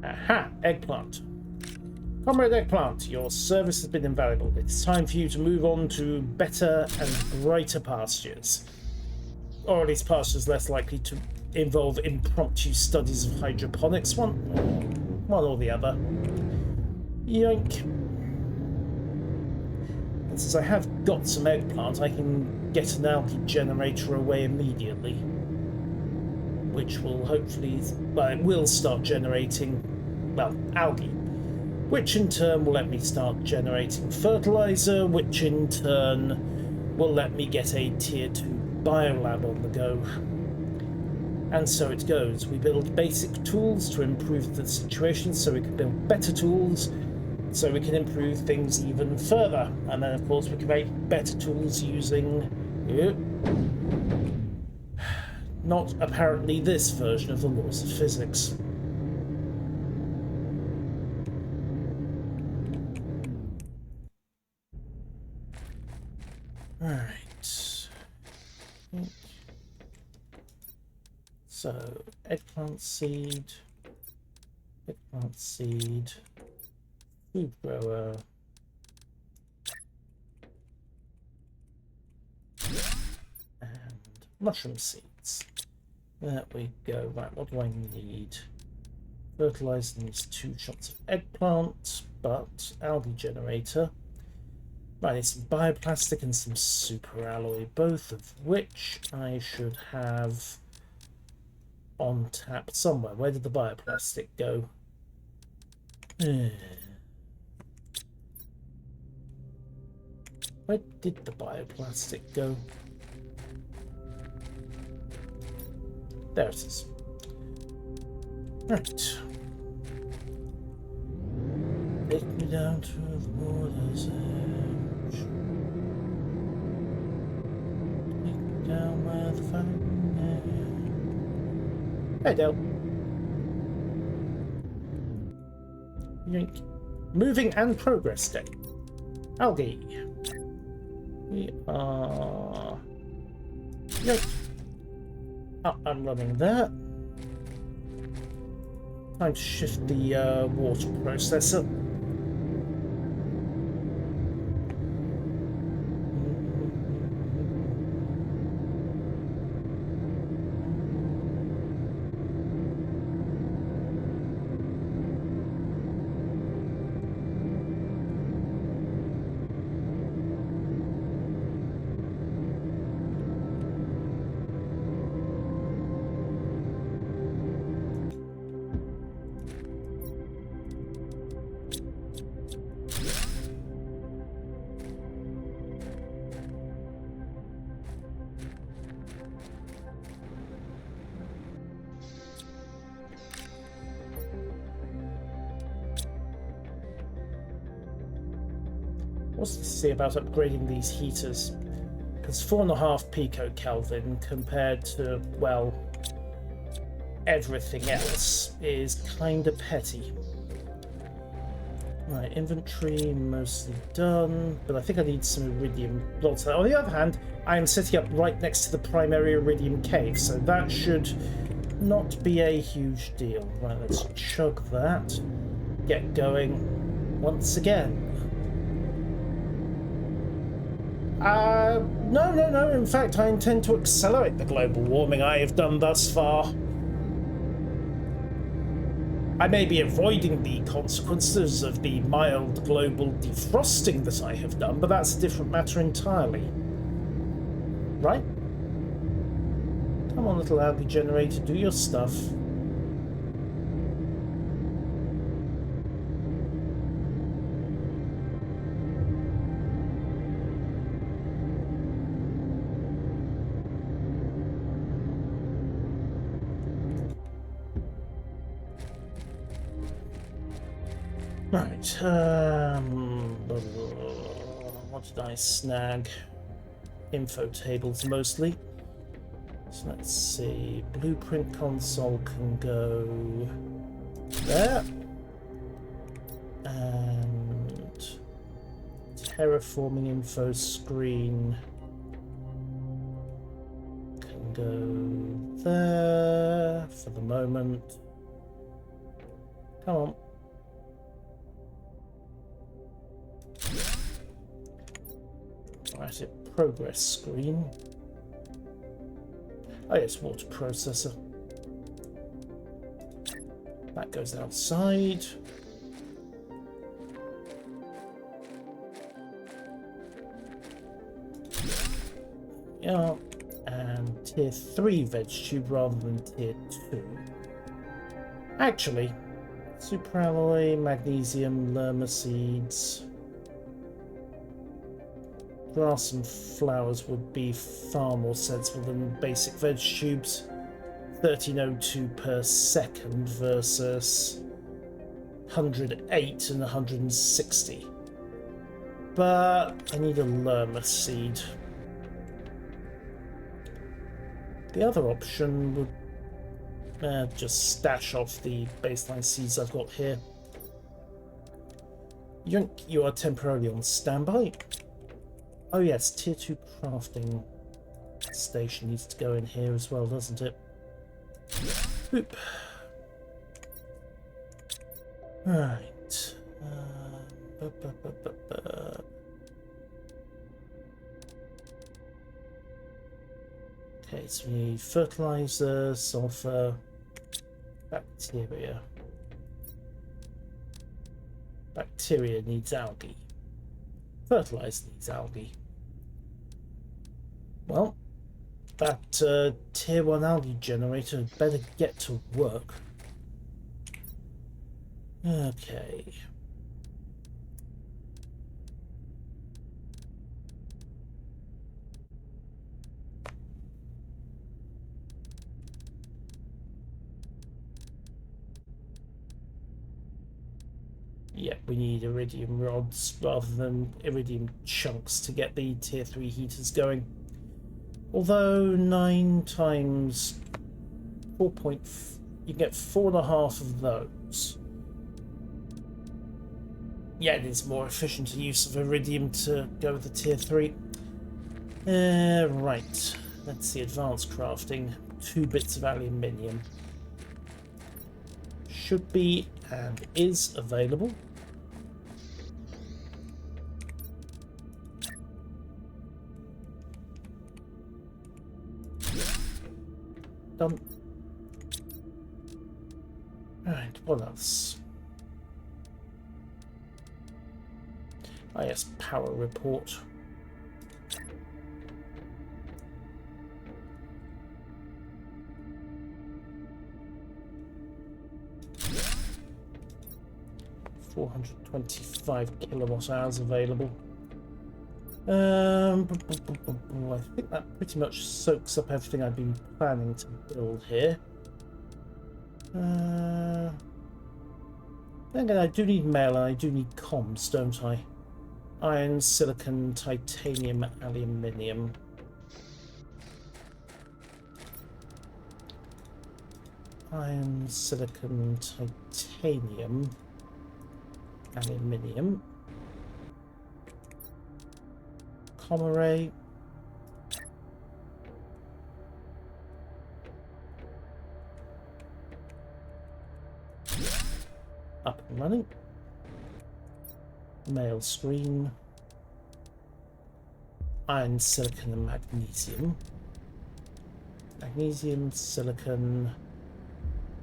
Aha! Eggplant. Comrade Eggplant, your service has been invaluable. It's time for you to move on to better and brighter pastures. Or at least pastures less likely to involve impromptu studies of hydroponics. One or the other. Yoink. And since I have got some eggplant, I can get an algae generator away immediately. which will hopefully, well, it will start generating, well, algae, which in turn will let me start generating fertilizer, which in turn will let me get a tier 2 biolab on the go. And so it goes. We build basic tools to improve the situation, so we can build better tools, so we can improve things even further. And then, of course, we can make better tools using... not apparently this version of the laws of physics. Alright. So, eggplant seed, food grower, and mushroom seeds. There we go. Right, what do I need? Fertilizer needs 2 shots of eggplant, but algae generator. Right, I need some bioplastic and some super alloy, both of which I should have on tap somewhere. Where did the bioplastic go? Where did the bioplastic go? There it is. Right. Take me down to the water's edge. Take me down where the fountain is. Hey, Dale. Yoink. Moving and progress day. Algae. We are... Yoink. Up and running that. Time to shift the water processor. What's to say about upgrading these heaters? Because 4.5 picokelvin compared to, well, everything else is kind of petty. Right, inventory mostly done, but I think I need some iridium blocks. On the other hand, I am setting up right next to the primary iridium cave, so that should not be a huge deal. Right, let's chug that. Get going once again. No. In fact, I intend to accelerate the global warming I have done thus far. I may be avoiding the consequences of the mild global defrosting that I have done, but that's a different matter entirely. Right? Come on, little algae generator, do your stuff. Right, what did I snag? Info tables mostly. So let's see, blueprint console can go there. And terraforming info screen can go there for the moment. Come on. Right, progress screen. Oh yes, water processor. That goes outside. Yeah, and tier 3 veg tube rather than tier 2. Actually, superalloy, magnesium, lerma seeds, grass and flowers would be far more sensible than basic veg tubes. 1302 per second versus 108 and 160. But I need a lerma seed. The other option would just stash off the baseline seeds I've got here. Yunk, you are temporarily on standby. Oh yes, tier 2 crafting station needs to go in here as well, doesn't it? Boop. Right. Okay, so we need fertilizer, sulfur, bacteria. Bacteria needs algae. Fertilizer needs algae. Well, that tier 1 algae generator had better get to work. Okay. Yeah, we need iridium rods rather than iridium chunks to get the tier 3 heaters going. Although 9 times 4 you get 4.5 of those. Yeah, it is more efficient use of iridium to go with the tier 3. Right, let's see, advanced crafting. 2 bits of aluminium. Should be and is available. Done. Right, what else? Ah yes, power report. $425 kilowatt hours available. I think that pretty much soaks up everything I've been planning to build here. Then again, I do need mail and I do need comms, don't I? Iron, silicon, titanium, aluminium. Iron, silicon, titanium, aluminium. Com array. Up and running. Mail screen. Iron, silicon, and magnesium. Magnesium, silicon.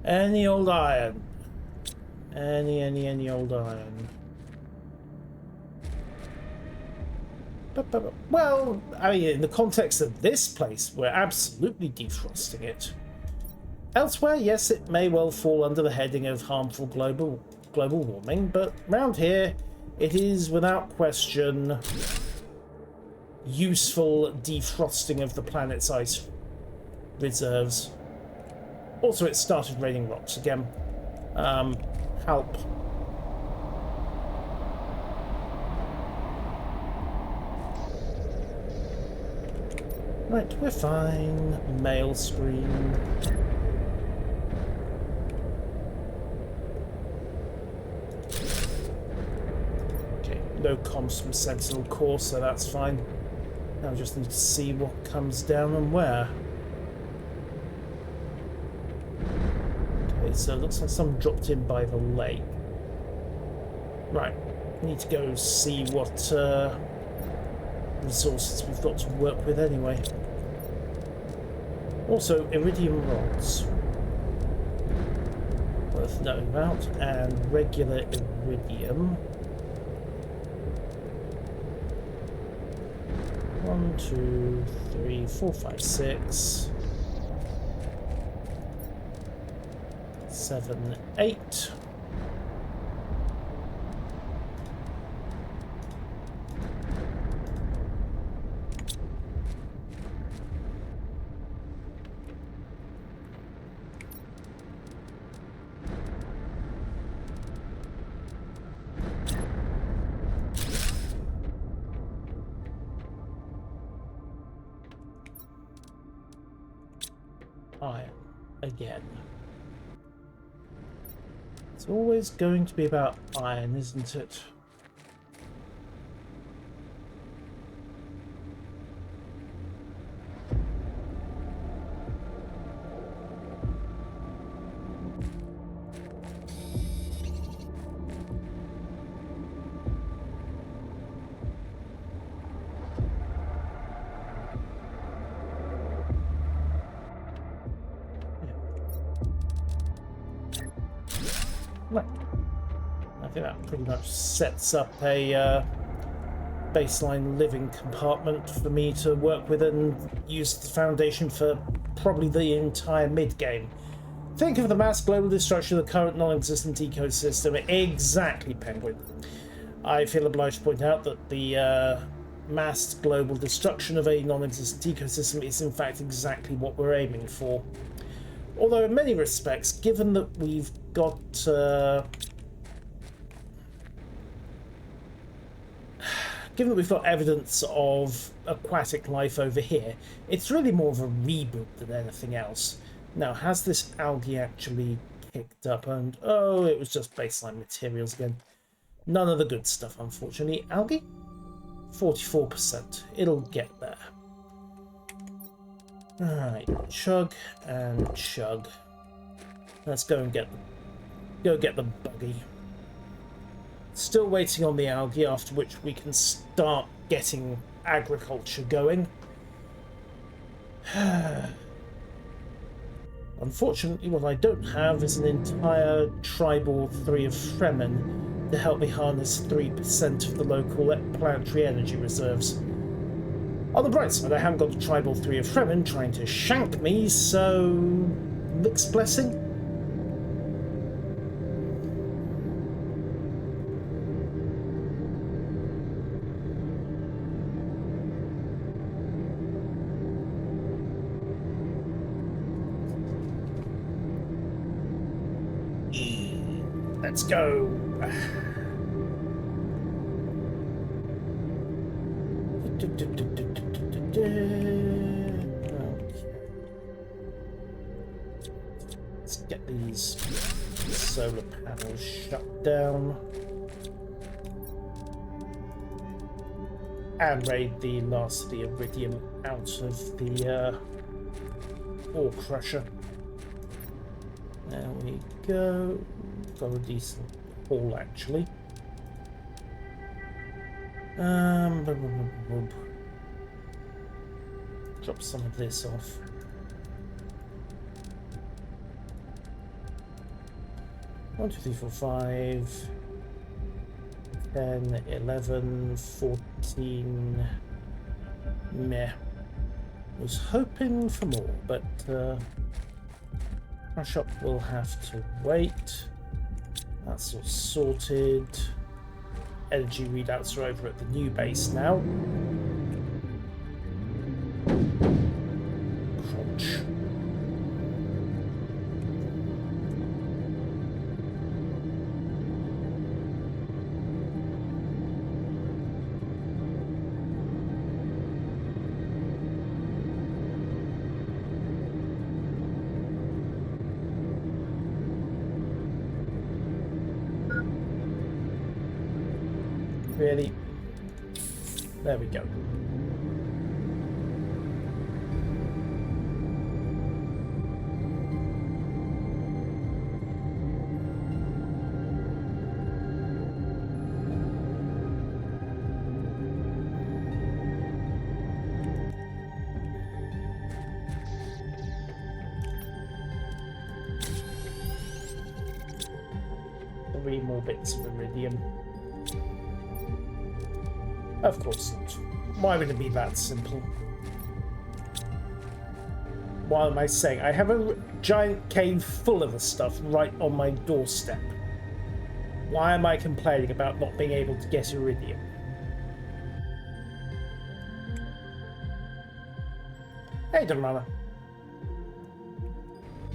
Any old iron. Any old iron. Well, I mean, in the context of this place, we're absolutely defrosting it. Elsewhere, yes, it may well fall under the heading of harmful global warming, but round here, it is without question useful defrosting of the planet's ice reserves. Also, it started raining rocks again. Help. Right, we're fine. Mail screen. Okay, no comms from Sentinel Core, so that's fine. Now I just need to see what comes down and where. Okay, so it looks like some dropped in by the lake. Right, need to go see what resources we've got to work with anyway. Also, iridium rods. Worth knowing about, and regular iridium. 1, 2, 3, 4, 5, 6, 7, 8. Iron again. It's always going to be about iron, isn't it? Right. I think that pretty much sets up a baseline living compartment for me to work with and use the foundation for probably the entire mid-game. Think of the mass global destruction of the current non-existent ecosystem. Exactly, Penguin. I feel obliged to point out that the mass global destruction of a non-existent ecosystem is in fact exactly what we're aiming for. Although in many respects, given that we've got evidence of aquatic life over here, it's really more of a reboot than anything else. Now, has this algae actually kicked up? And oh, it was just baseline materials again. None of the good stuff, unfortunately. Algae? 44%. It'll get there. Alright, chug and chug. Let's go and get the buggy. Still waiting on the algae, after which we can start getting agriculture going. Unfortunately, what I don't have is an entire tribal 3 of Fremen to help me harness 3% of the local planetary energy reserves. On the bright side, I haven't got a tribal 3 of Fremen trying to shank me, so mixed blessing. Let's go. Let's get these solar panels shut down and raid the last of the iridium out of the ore crusher. There we go. Got a decent haul actually. Drop some of this off. 1, 2, 3, 4, 5, 10, 11, 14. Meh. Was hoping for more, but crush up will have to wait. That's all sorted. Energy readouts are over at the new base now. Crunch. Really? There we go. Three more bits of iridium. Of course not. Why would it be that simple? What am I saying? I have a giant cave full of the stuff right on my doorstep. Why am I complaining about not being able to get iridium? Hey, Dumrunner.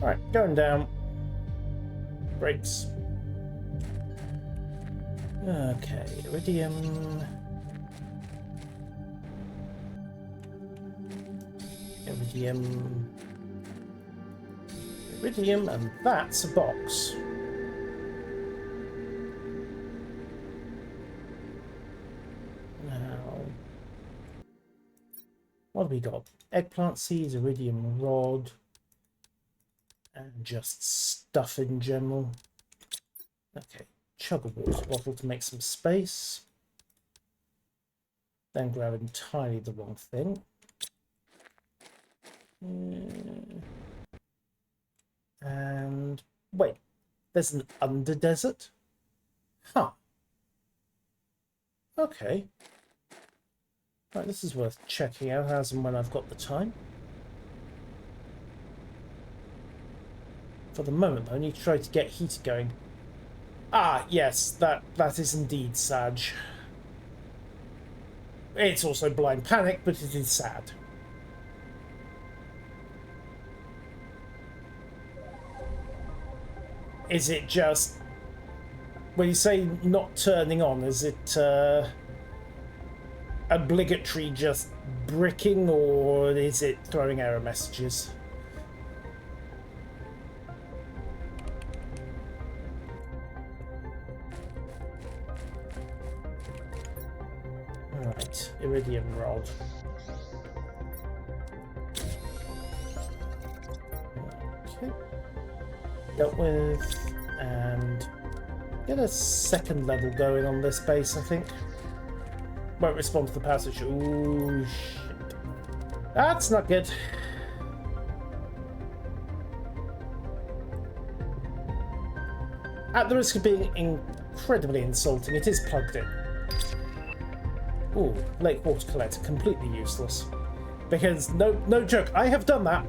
Alright, going down. Brakes. Okay, iridium. Iridium. Iridium, and that's a box. Now, what have we got? Eggplant seeds, iridium rod, and just stuff in general. Okay, chug a water bottle to make some space. Then grab entirely the wrong thing. And wait, there's an under desert? Huh. Okay. Right, this is worth checking out as and when I've got the time. For the moment, I need to try to get heat going. Ah, yes, that is indeed sad. It's also blind panic, but it is sad. Is it just... when you say not turning on, is it obligatory just bricking, or is it throwing error messages? Alright, iridium rod. Okay. Dealt with, and get a second level going on this base, I think. Won't respond to the power switch. Ooh, shit. That's not good. At the risk of being incredibly insulting, it is plugged in. Ooh, lake water collector, completely useless. Because, no joke, I have done that.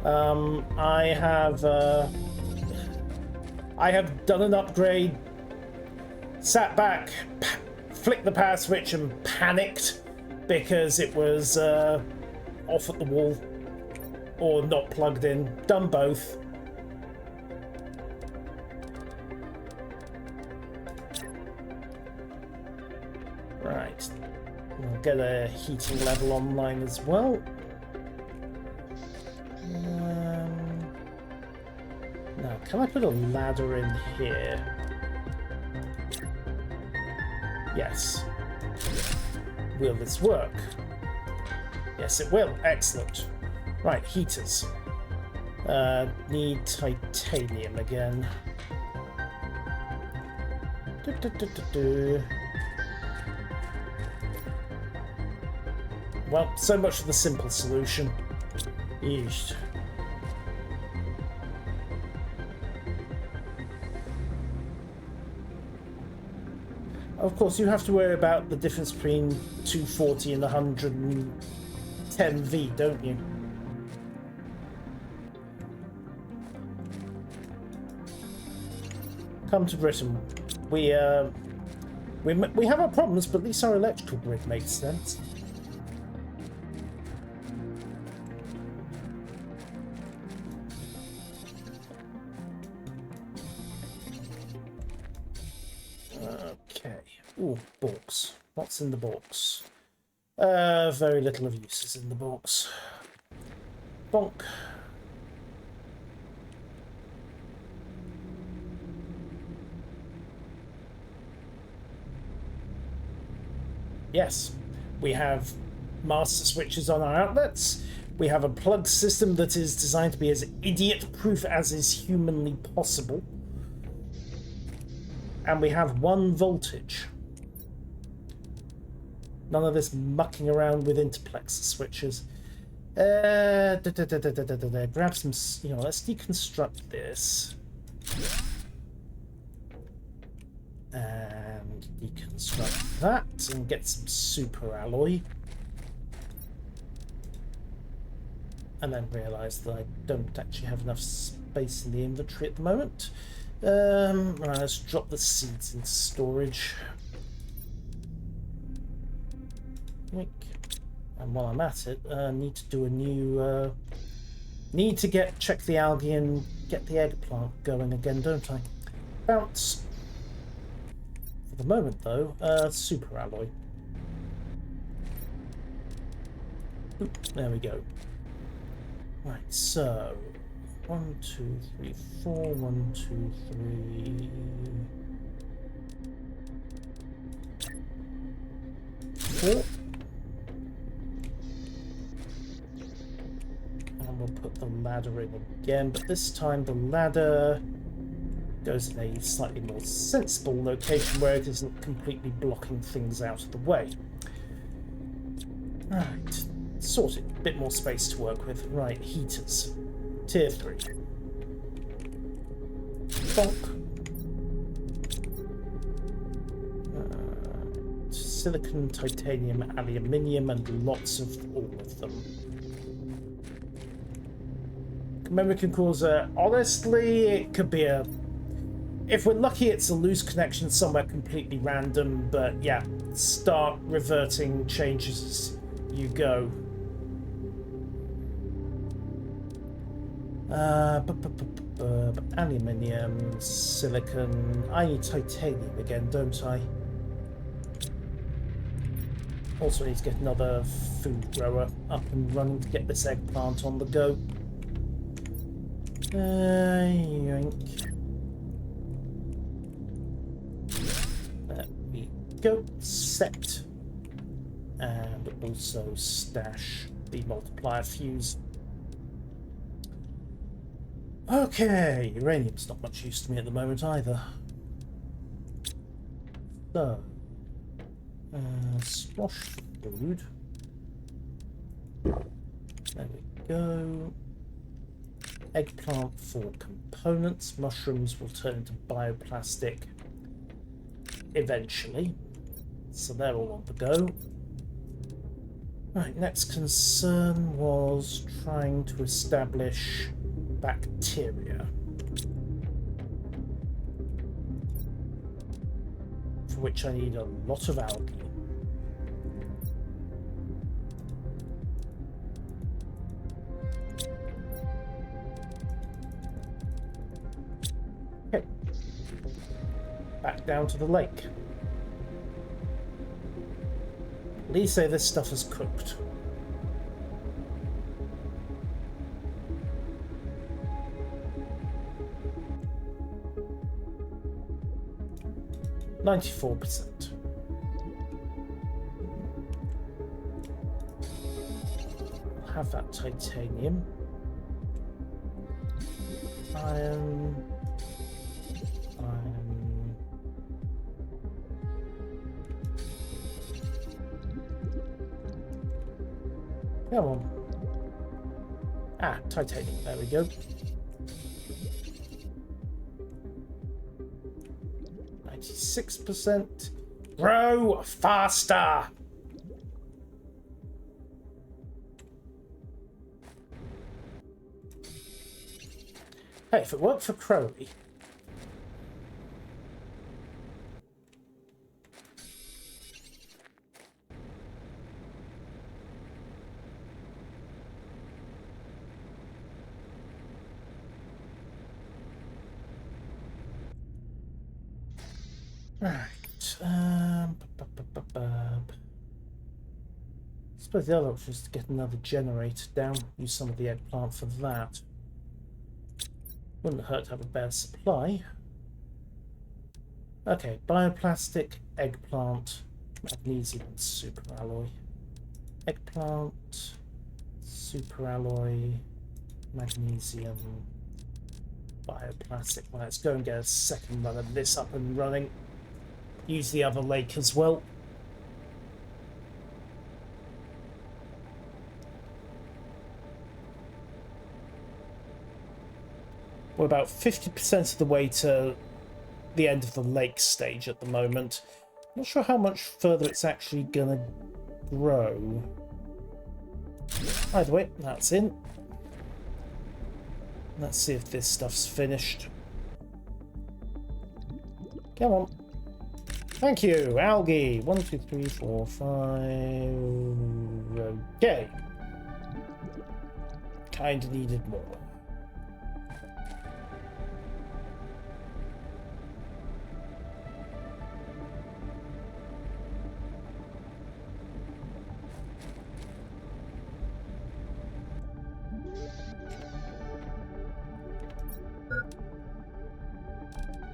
I have done an upgrade, sat back, flicked the power switch and panicked because it was off at the wall or not plugged in. Done both. Right, we'll get a heating level online as well. Now, can I put a ladder in here? Yes. Will this work? Yes, it will. Excellent. Right, heaters. Need titanium again. Well, so much for the simple solution. Yeesh. Of course, you have to worry about the difference between 240 and 110V, don't you? Come to Britain. We have our problems, but at least our electrical grid makes sense. Ooh, box. What's in the box? Very little of use is in the box. Bonk. Yes, we have master switches on our outlets. We have a plug system that is designed to be as idiot-proof as is humanly possible. And we have 1 voltage. None of this mucking around with interplexer switches. Grab some, let's deconstruct this. And deconstruct that and get some super alloy. And then realise that I don't actually have enough space in the inventory at the moment. Right, let's drop the seeds into storage. And while I'm at it, I need to do a new... need to check the algae and get the eggplant going again, don't I? Bounce. For the moment, though, super alloy. Oop, there we go. Right, so 1, 2, 3, 4, 1, 2, 3, 4. And we'll put the ladder in again, but this time the ladder goes in a slightly more sensible location where it isn't completely blocking things out of the way. Right. Sorted. A bit more space to work with. Right, heaters. Tier 3. Bonk. Silicon, titanium, aluminium, and lots of all of them. Memory concorder, honestly, it could be a... If we're lucky, it's a loose connection somewhere completely random, but yeah, start reverting changes as you go. Aluminium, silicon. I need titanium again, don't I? Also need to get another food grower up and running to get this eggplant on the go. Yoink. There we go. Set. And also stash the multiplier fuse. Okay, uranium's not much use to me at the moment either. So, squash food. There we go. Eggplant for components. Mushrooms will turn into bioplastic eventually. So they're all on the go. Right, next concern was trying to establish bacteria, for which I need a lot of algae. Okay, back down to the lake. Please say this stuff is cooked. %. I'll have that titanium. Iron. Come on. Ah, titanium. There we go. 96%. Grow faster. Hey, if it worked for Crowley. Right. I suppose the other option is to get another generator down. Use some of the eggplant for that. Wouldn't hurt to have a better supply. Okay, bioplastic, eggplant, magnesium, and superalloy. Eggplant, superalloy, magnesium, bioplastic. Well, let's go and get a second run of this up and running. Use the other lake as well. We're about 50% of the way to the end of the lake stage at the moment. Not sure how much further it's actually gonna grow. Either way, that's in. Let's see if this stuff's finished. Come on. Thank you, algae. 1, 2, 3, 4, 5. Okay. Kinda needed more.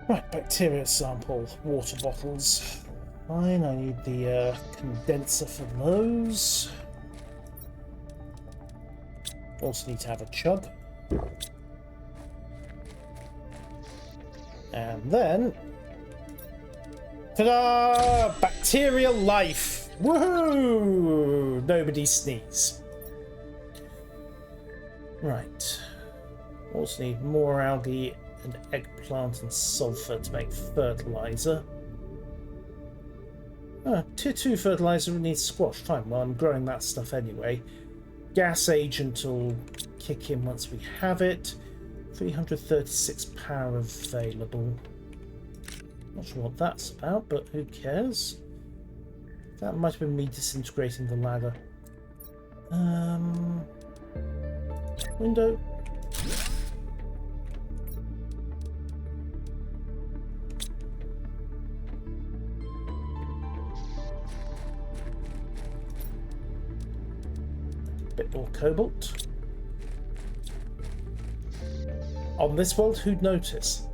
Right, bacteria sample, water bottles. Fine, I need the condenser for those. Also need to have a chug. And then... ta-da! Bacterial life! Woohoo! Nobody sneeze. Right. Also need more algae and eggplant and sulfur to make fertilizer. Tier 2 fertilizer needs squash. Fine, well I'm growing that stuff anyway. Gas agent will kick in once we have it. 336 power available. Not sure what that's about, but who cares? That might have been me disintegrating the ladder. Window. Bit more cobalt. On this world, who'd notice?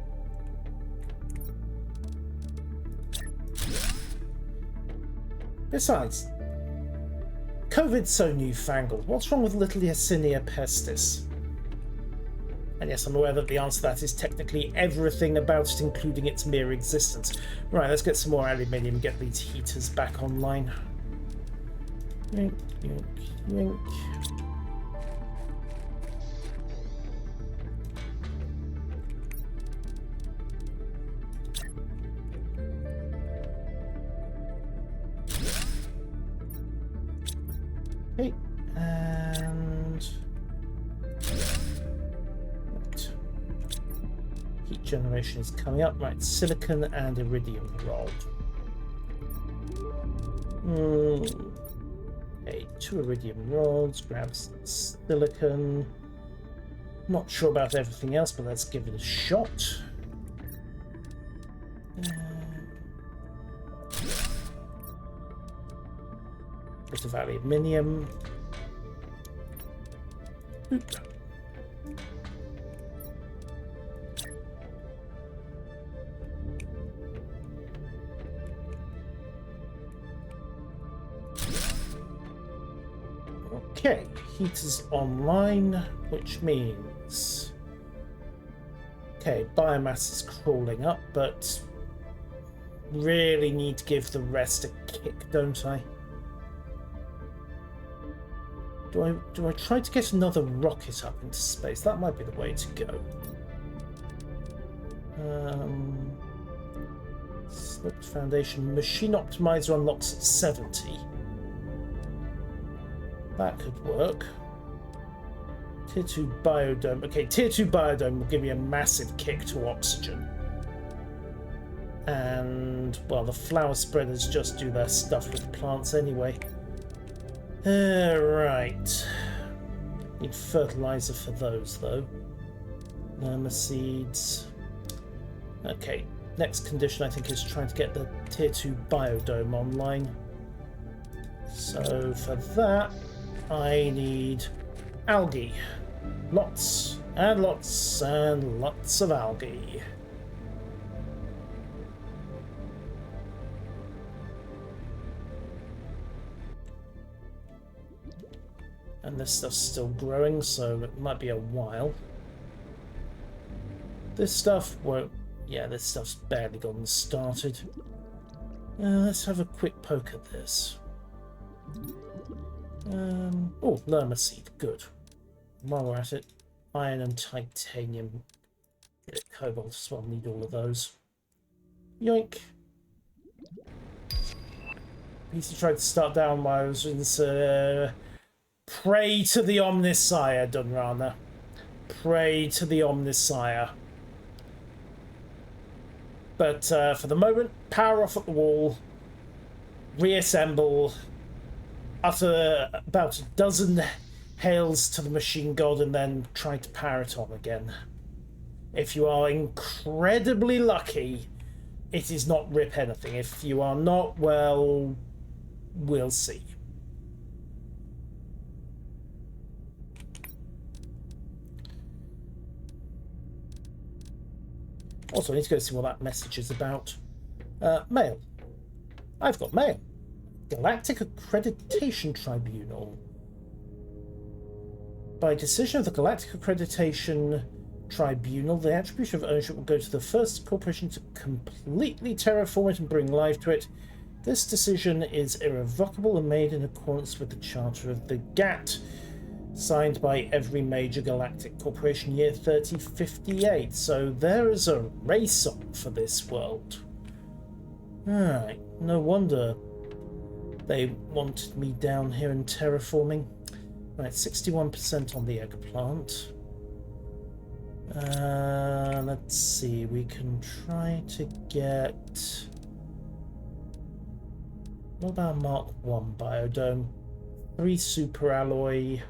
Besides, COVID's so newfangled. What's wrong with little Yersinia pestis? And yes, I'm aware that the answer to that is technically everything about it, including its mere existence. Right, let's get some more aluminium and get these heaters back online. Yoink, yoink, yoink. Okay, and right. Heat generation is coming up. Right, silicon and iridium rod. Okay, 2 iridium rods. Grab some silicon. Not sure about everything else, but let's give it a shot. Bit of aluminium. Oop. Okay, heater's online, which means... okay, biomass is crawling up, but really need to give the rest a kick, don't I? Do I try to get another rocket up into space? That might be the way to go. Slipped foundation. Machine optimizer unlocks at 70. That could work. Tier 2 biodome. Okay, Tier 2 biodome will give me a massive kick to oxygen. And, well, the flower spreaders just do their stuff with plants anyway. Right. Need fertilizer for those, though. Lerma seeds. Okay, next condition I think is trying to get the Tier 2 biodome online. So for that, I need algae. Lots and lots and lots of algae. And this stuff's still growing, so it might be a while. This stuff won't... yeah, this stuff's barely gotten started. Let's have a quick poke at this. Oh, Lerma seed, good. While we're at it, iron and titanium. Get cobalt as well, need all of those. Yoink. PC tried to start down while I was in pray to the Omnisire, Dunrana. Pray to the Omnisire. But for the moment, power off at the wall, reassemble, utter about a dozen hails to the machine god, and then try to power it on again. If you are incredibly lucky, it is not rip anything. If you are not, well, we'll see. Also, I need to go see what that message is about. Mail. I've got mail. Galactic Accreditation Tribunal. By decision of the Galactic Accreditation Tribunal, the attribution of ownership will go to the first corporation to completely terraform it and bring life to it. This decision is irrevocable and made in accordance with the Charter of the GATT, signed by every major galactic corporation year 3058. So there is a race on for this world. Alright, no wonder they wanted me down here in terraforming. Right, 61% on the eggplant. Let's see, we can try to get... What about Mark 1 biodome? 3 super alloy.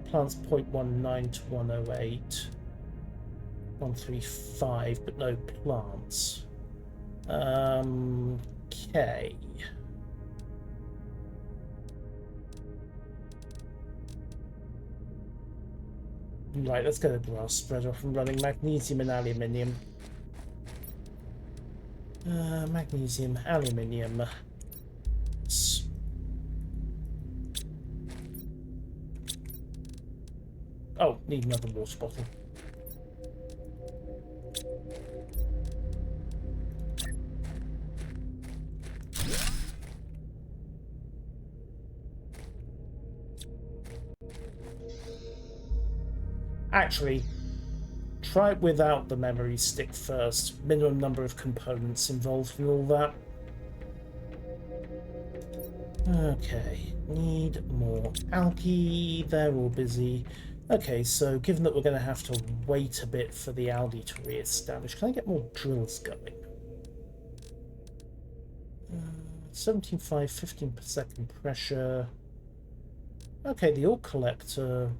Plants 0.19 to 108. 135, but no plants. Okay. Right, let's get a grass spreader off and running. Magnesium and aluminium. Magnesium, aluminium. Oh, need another water bottle. Actually, try it without the memory stick first. Minimum number of components involved in all that. Okay, need more algae. They're all busy. Okay, so given that we're going to have to wait a bit for the algae to re-establish, can I get more drills going? 17.5, 15 per second pressure. Okay, the ore collector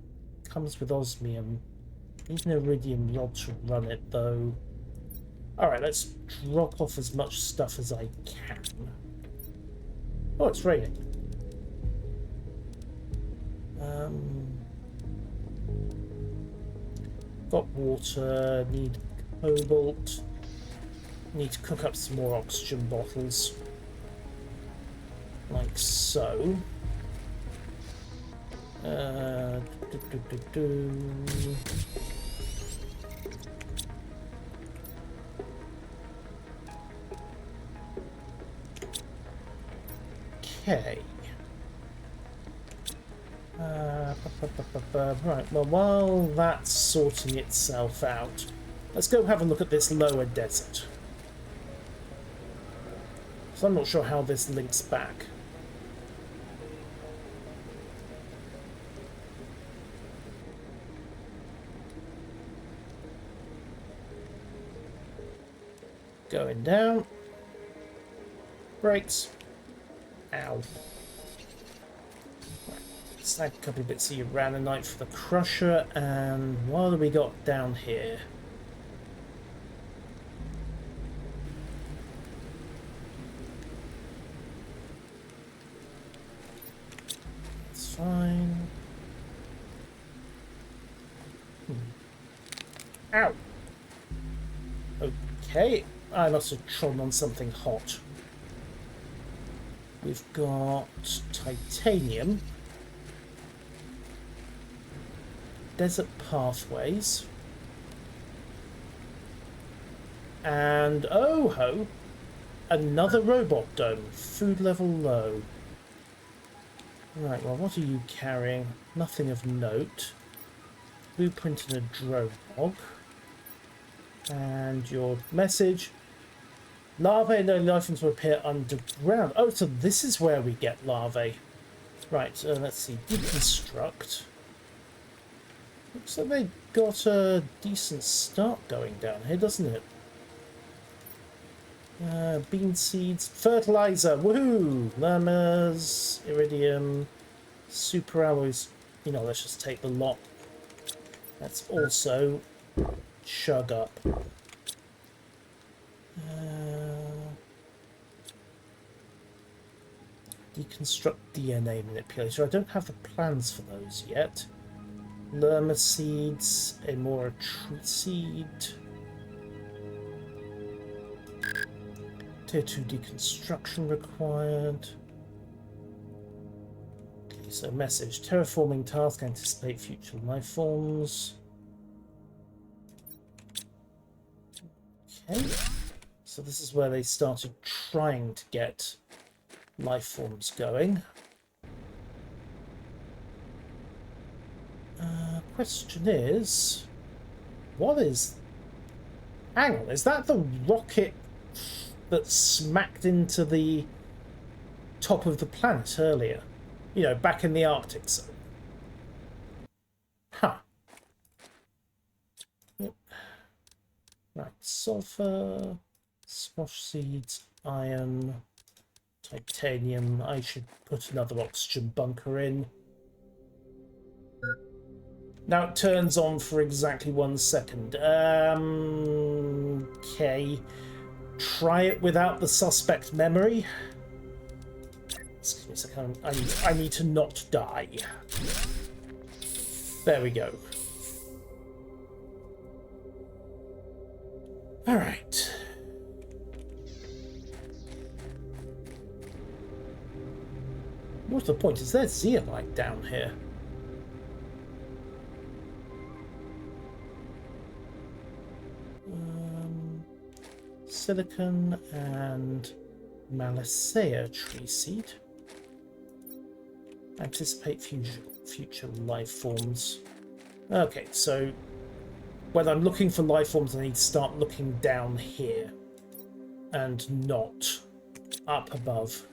comes with osmium. Need an iridium rod to run it, though. Alright, let's drop off as much stuff as I can. Oh, it's raining. Got water, need cobalt. Need to cook up some more oxygen bottles. Like so. Okay. Right, well, while that's sorting itself out, let's go have a look at this lower desert. So I'm not sure how this links back. Going down. Brakes. Ow. Snag a couple of bits of uranite for the crusher, and what have we got down here? That's fine. Ow! Okay, I must have trodden on something hot. We've got titanium. Desert pathways. And, oh ho, another robot dome. Food level low. Right, well, what are you carrying? Nothing of note. Blueprint and a drone log. And your message. Larvae and only life forms will appear underground. Oh, so this is where we get larvae. Right, let's see. Deconstruct. Looks like they got a decent start going down here, doesn't it? Bean seeds. Fertilizer. Woohoo! Lemurs. Iridium. Super alloys. You know, let's just take the lot. Let's also chug up. Deconstruct DNA manipulator. I don't have the plans for those yet. Lerma seeds, a more tree seed. Tier 2 deconstruction required. Okay, so message. Terraforming task, anticipate future life forms. Okay. So this is where they started trying to get life forms going. Question is, what is... Hang on, is that the rocket that smacked into the top of the planet earlier? You know, back in the Arctic zone. Huh. Yep. Right, sulfur, squash seeds, iron, titanium. I should put another oxygen bunker in. Now it turns on for exactly 1 second. Okay. Try it without the suspect memory. Excuse me a second. I need to not die. There we go. Alright. What's the point? Is there zeolite down here? Silicon and Malacea tree seed. Anticipate future life forms. Okay, so when I'm looking for life forms, I need to start looking down here and not up above.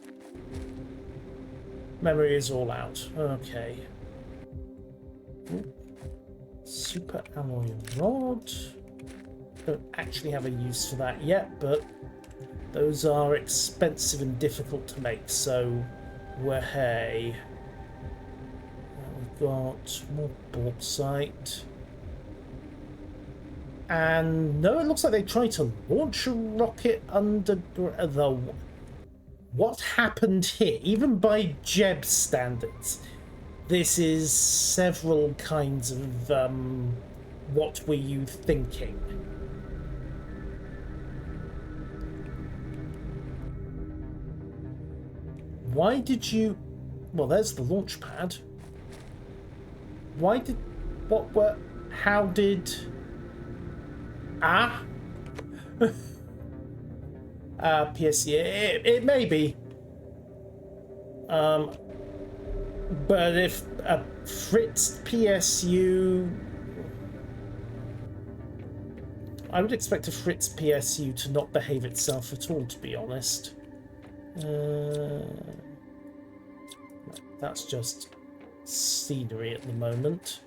Memory is all out. Okay. Ooh. Super alloy rod. Don't actually have a use for that yet, but those are expensive and difficult to make, so hey. We've got more bauxite. And no, it looks like they tried to launch a rocket under the... What happened here? Even by Jeb standards, this is several kinds of what were you thinking? Why did you... Well, there's the launch pad. Why did... What were... How did... PSU... It may be. But if a Fritz PSU... I would expect a Fritz PSU to not behave itself at all, to be honest. That's just scenery at the moment.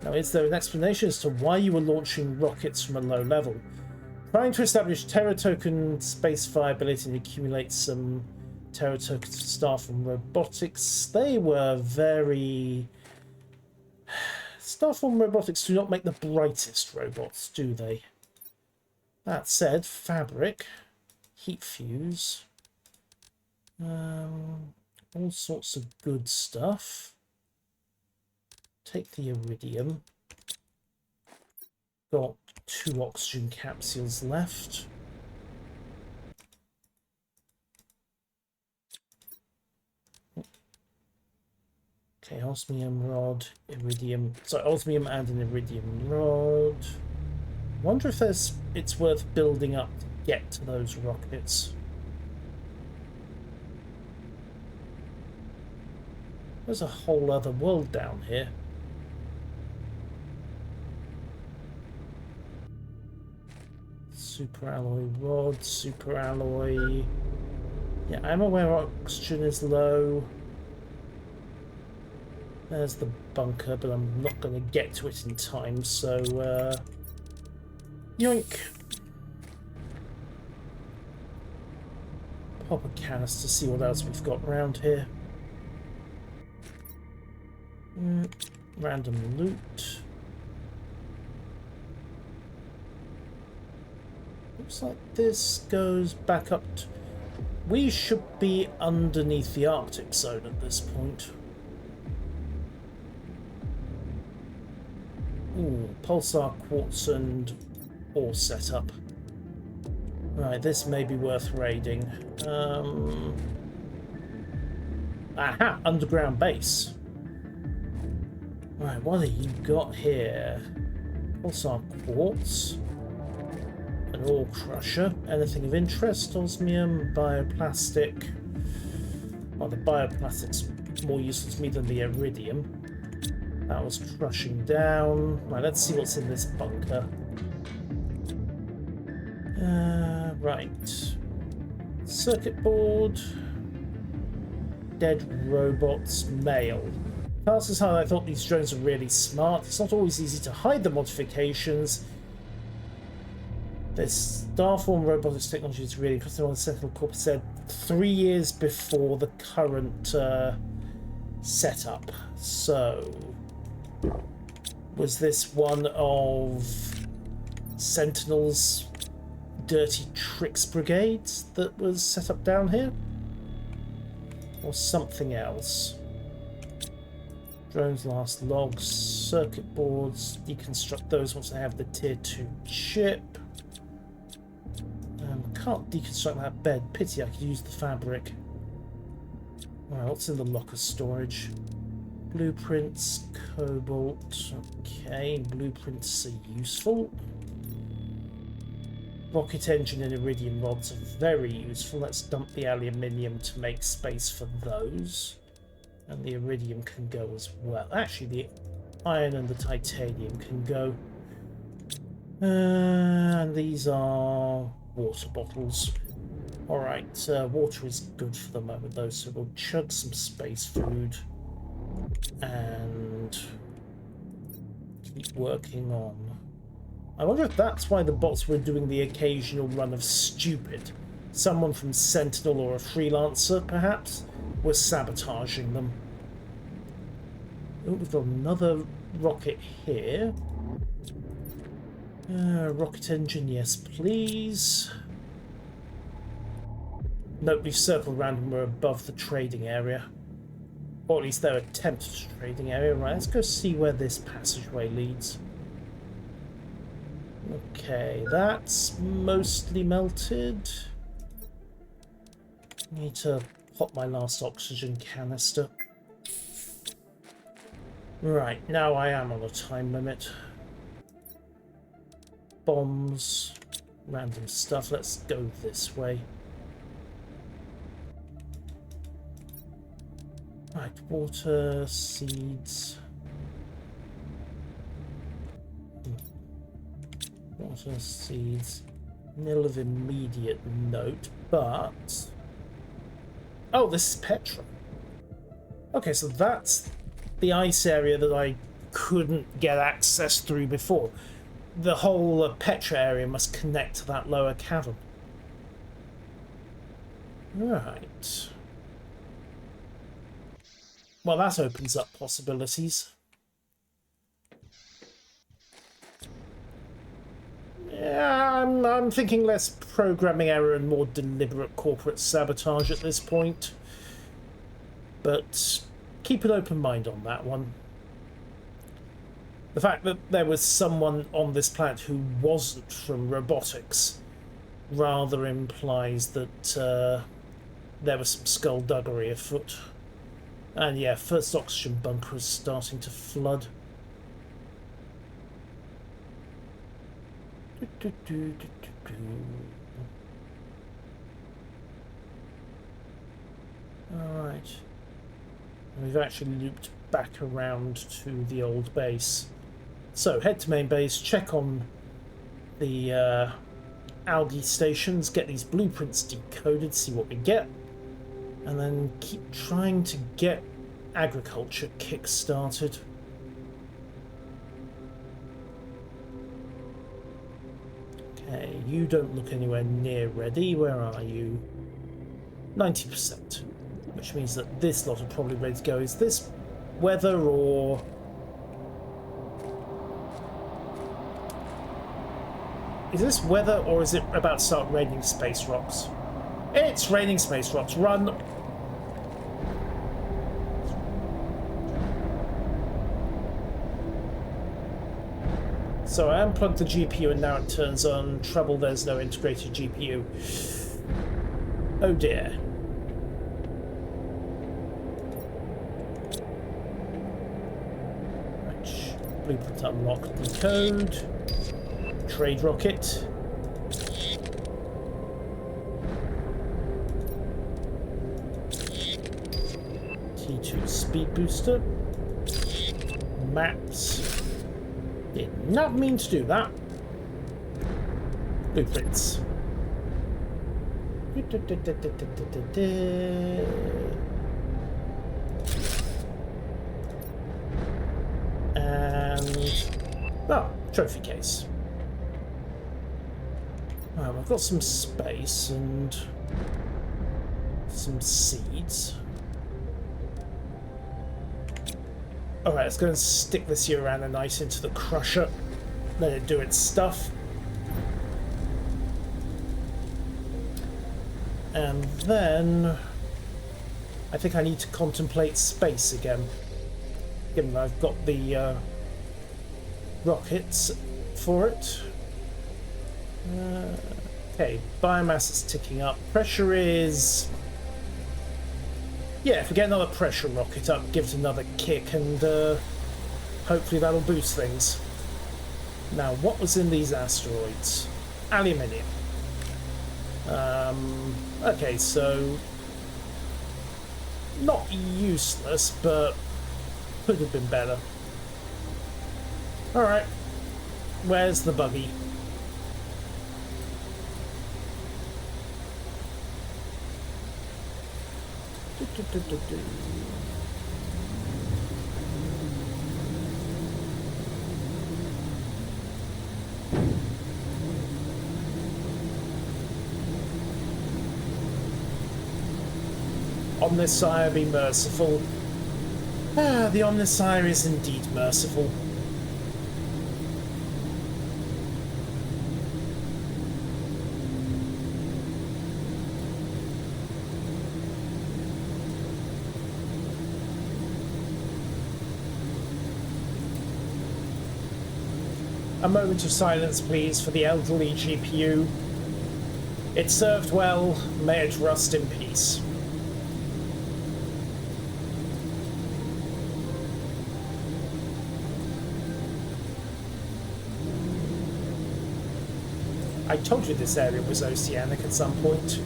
Now, is there an explanation as to why you were launching rockets from a low level? Trying to establish Terra Token space viability and accumulate some Terra Tokens for staff and robotics. They were very... Staff and robotics do not make the brightest robots, do they? That said, fabric, heat fuse... all sorts of good stuff. Take the iridium. Got 2 oxygen capsules left. Okay, osmium rod, iridium. Sorry, osmium and an iridium rod. Wonder if it's worth building up to get to those rockets. There's a whole other world down here. Super alloy rod, super alloy. Yeah, I'm aware oxygen is low. There's the bunker, but I'm not going to get to it in time, so yoink. Pop a canister, see what else we've got around here. Random loot. Looks like this goes back up to... We should be underneath the Arctic zone at this point. Ooh, pulsar quartz and ore setup. Right, this may be worth raiding. Aha! Underground base. Right, what have you got here? Pulsar quartz. An ore crusher. Anything of interest? Osmium, bioplastic. Well, the bioplastic's more useful to me than the iridium. That was crushing down. Right, let's see what's in this bunker. Right. Circuit board. Dead robots. Mail. Task is hard. I thought these drones were really smart. It's not always easy to hide the modifications. This Starform robotics technology is really interesting. On the Sentinel Corp said 3 years before the current setup. So, was this one of Sentinel's dirty tricks brigades that was set up down here? Or something else? Drones last logs, circuit boards, deconstruct those once I have the tier 2 chip. Can't deconstruct that bed. Pity I could use the fabric. Alright, what's in the locker storage? Blueprints, cobalt. Okay, blueprints are useful. Rocket engine and iridium rods are very useful. Let's dump the aluminium to make space for those. And the iridium can go as well. Actually, the iron and the titanium can go. And these are water bottles. Alright, water is good for the moment though, so we'll chug some space food and keep working on. I wonder if that's why the bots were doing the occasional run of stupid. Someone from Sentinel or a freelancer, perhaps, was sabotaging them. Oh, we've got another rocket here. Rocket engine, yes please. Note we've circled around and we're above the trading area. Or at least their attempted trading area. Right, let's go see where this passageway leads. Okay, that's mostly melted. Need to pop my last oxygen canister. Right, now I am on a time limit. Bombs, random stuff. Let's go this way. Right, water, seeds. Water, seeds. Nil of immediate note, but... Oh, this is Petra. Okay, so that's the ice area that I couldn't get access through before. The whole Petra area must connect to that lower cavern. Right. Well, that opens up possibilities. Yeah, I'm thinking less programming error and more deliberate corporate sabotage at this point. But keep an open mind on that one. The fact that there was someone on this planet who wasn't from robotics rather implies that there was some skullduggery afoot. And yeah, first oxygen bunker is starting to flood. Alright. And we've actually looped back around to the old base. So head to main base, check on the algae stations, get these blueprints decoded, see what we get, and then keep trying to get agriculture kick-started. Okay, you don't look anywhere near ready. Where are you? 90%, which means that this lot are probably ready to go. Is this weather or... Is this weather or is it about to start raining space rocks? It's raining space rocks. Run! So I unplugged the GPU and now it turns on. Trouble, there's no integrated GPU. Oh dear. Right. Blueprint unlocked. Decode. Trade rocket. T2 speed booster. Maps. Did not mean to do that. Blueprints. And... oh, trophy case. Right, I've got some space and some seeds. Alright, let's go and stick this Uranite into the crusher. Let it do its stuff. And then I think I need to contemplate space again. Given that I've got the rockets for it. Okay, biomass is ticking up. Pressure is... yeah, if we get another pressure rocket up, give it another kick, and hopefully that'll boost things. Now, what was in these asteroids? Aluminium. Okay, so... not useless, but could have been better. Alright. Where's the buggy? Omnisire, be merciful. Ah, the Omnisire is indeed merciful. A moment of silence, please, for the elderly GPU. It served well, may it rust in peace. I told you this area was oceanic at some point.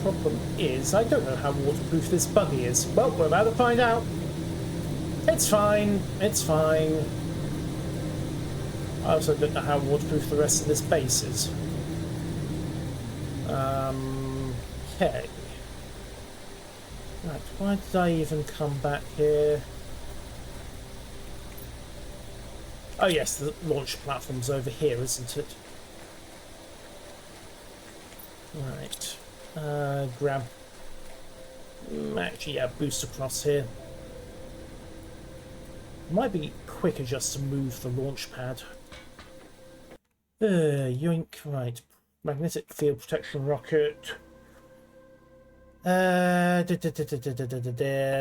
Problem is, I don't know how waterproof this buggy is. Well, we're about to find out. It's fine. It's fine. I also don't know how waterproof the rest of this base is. Okay. Right, why did I even come back here? Oh yes, the launch platform's over here, isn't it? Right. Grab... actually, yeah, boost across here. Might be quicker just to move the launch pad. Yoink, right. Magnetic field protection rocket.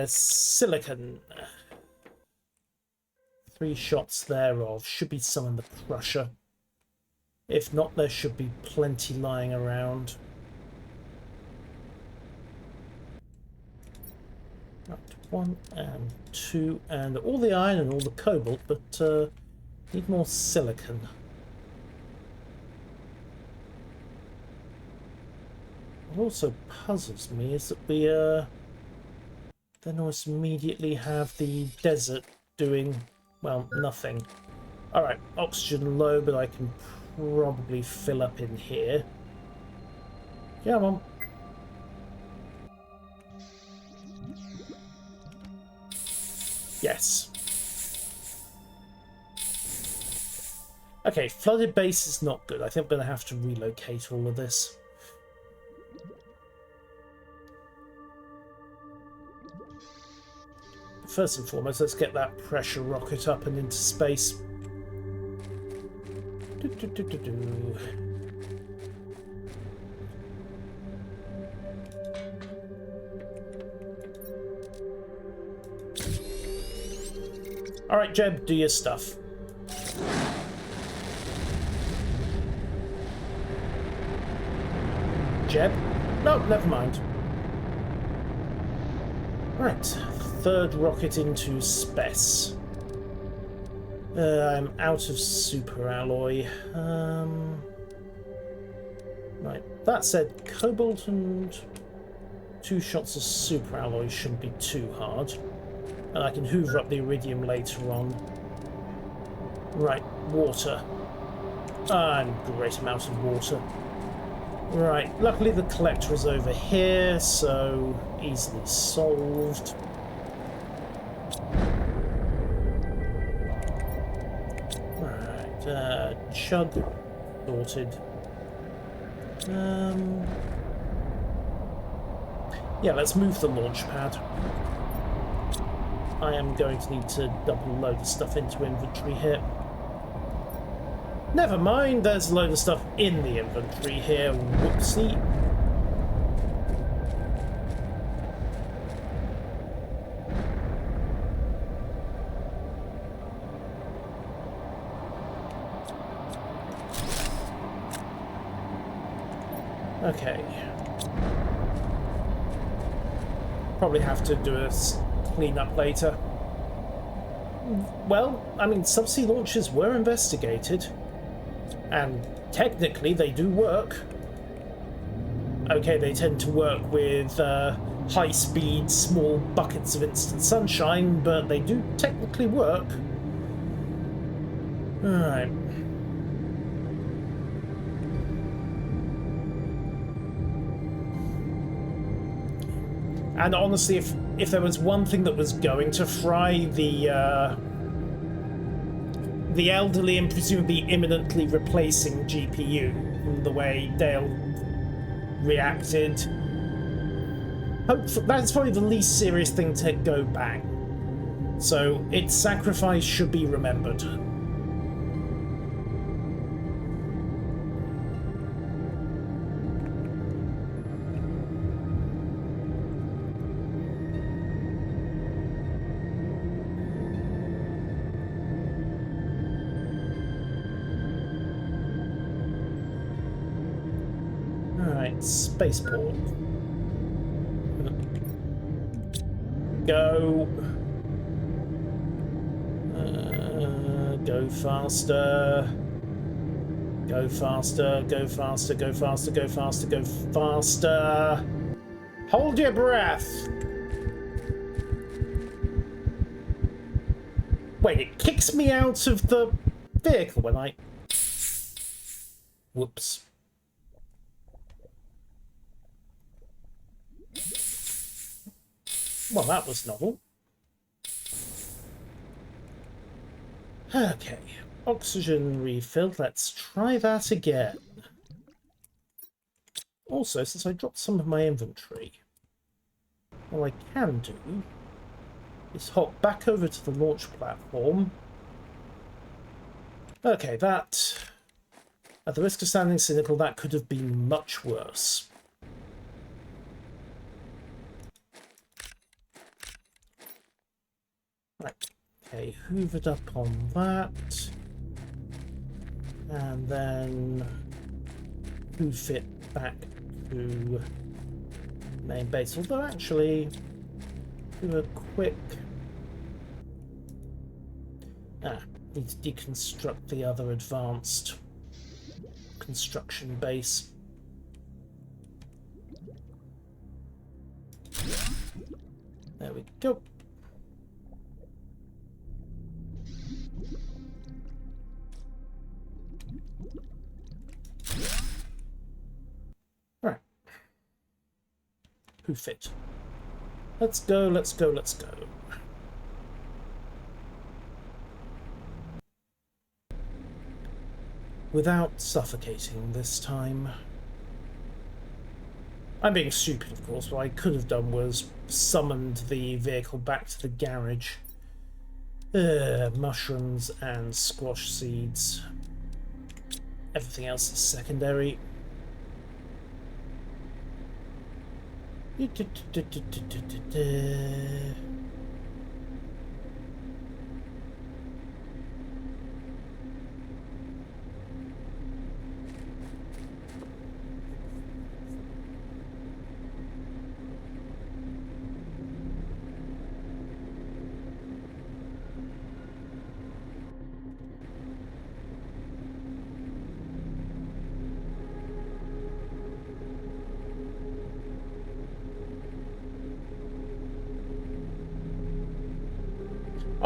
Silicon. 3 shots thereof. Should be some in the crusher. If not, there should be plenty lying around. Right, 1 and 2, and all the iron and all the cobalt, but need more silicon. What also puzzles me is that we then almost immediately have the desert doing, well, nothing. Alright, oxygen low, but I can probably fill up in here. Come on. Yes. Okay, flooded base is not good. I think I'm going to have to relocate all of this. First and foremost, let's get that pressure rocket up and into space. Alright, Jeb, do your stuff. Jeb? No, never mind. Right, third rocket into space. I'm out of super alloy. Right, that said, cobalt and 2 shots of super alloy shouldn't be too hard. And I can hoover up the iridium later on. Right, water. And great amount of water. Right, luckily the collector is over here, so easily solved. Right, chug, sorted. Yeah, let's move the launch pad. I am going to need to double load the stuff into inventory here. Never mind, there's a load of stuff in the inventory here. Whoopsie. Okay. Probably have to do a clean-up later. Well, I mean, subsea launches were investigated. And technically they do work. Okay, they tend to work with high speed, small buckets of instant sunshine, but they do technically work. Alright. And honestly, if there was one thing that was going to fry the elderly and presumably imminently replacing GPU, from the way Dale reacted, that's probably the least serious thing to go bang. So its sacrifice should be remembered. Spaceport. Go. Go faster. Go faster, go faster, go faster, go faster, go faster. Hold your breath. Wait, it kicks me out of the vehicle when I... Whoops. Well, that was novel. Okay, oxygen refilled. Let's try that again. Also, since I dropped some of my inventory, all I can do is hop back over to the launch platform. Okay, that... At the risk of sounding cynical, that could have been much worse. Right, okay, hoovered up on that, and then hoof it back to main base. Although actually, do a quick... need to deconstruct the other advanced construction base. There we go. Right. Who fit? Let's go, let's go, let's go. Without suffocating this time. I'm being stupid, of course. What I could have done was summoned the vehicle back to the garage. Mushrooms and squash seeds. Everything else is secondary.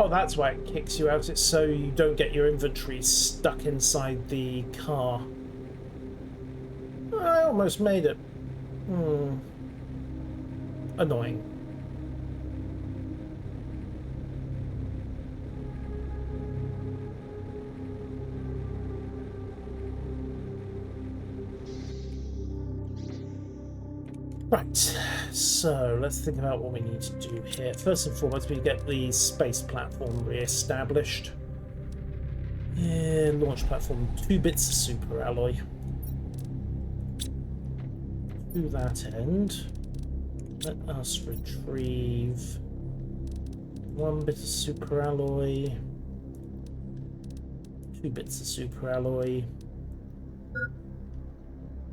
Oh, that's why it kicks you out. It's so you don't get your inventory stuck inside the car. I almost made it. Annoying. Right, so let's think about what we need to do here. First and foremost, we get the space platform re-established. Launch platform, 2 bits of super alloy. To that end, let us retrieve 1 bit of super alloy, 2 bits of super alloy.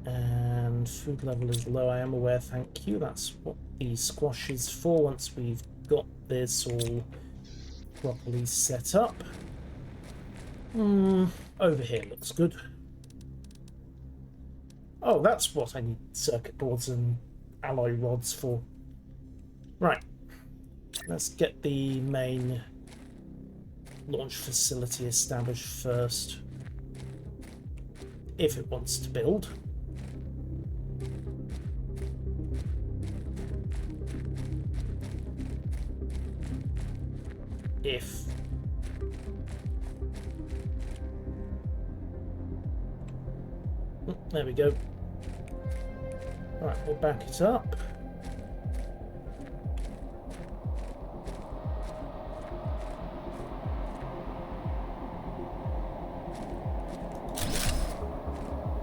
And food level is low, I am aware, thank you. That's what the squash is for once we've got this all properly set up. Over here looks good. Oh, that's what I need circuit boards and alloy rods for. Right. Let's get the main launch facility established first. If it wants to build. If there we go. Right, we'll back it up.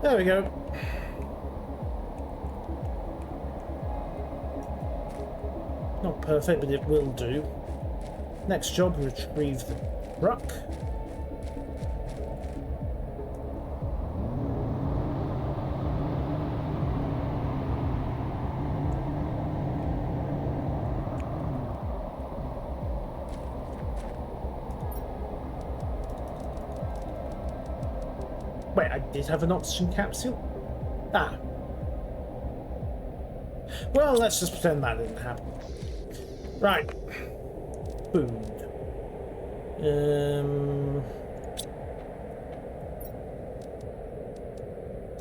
There we go. Not perfect, but it will do. Next job, retrieve the truck. Wait, I did have an oxygen capsule? Ah. Well, let's just pretend that didn't happen. Right. Food.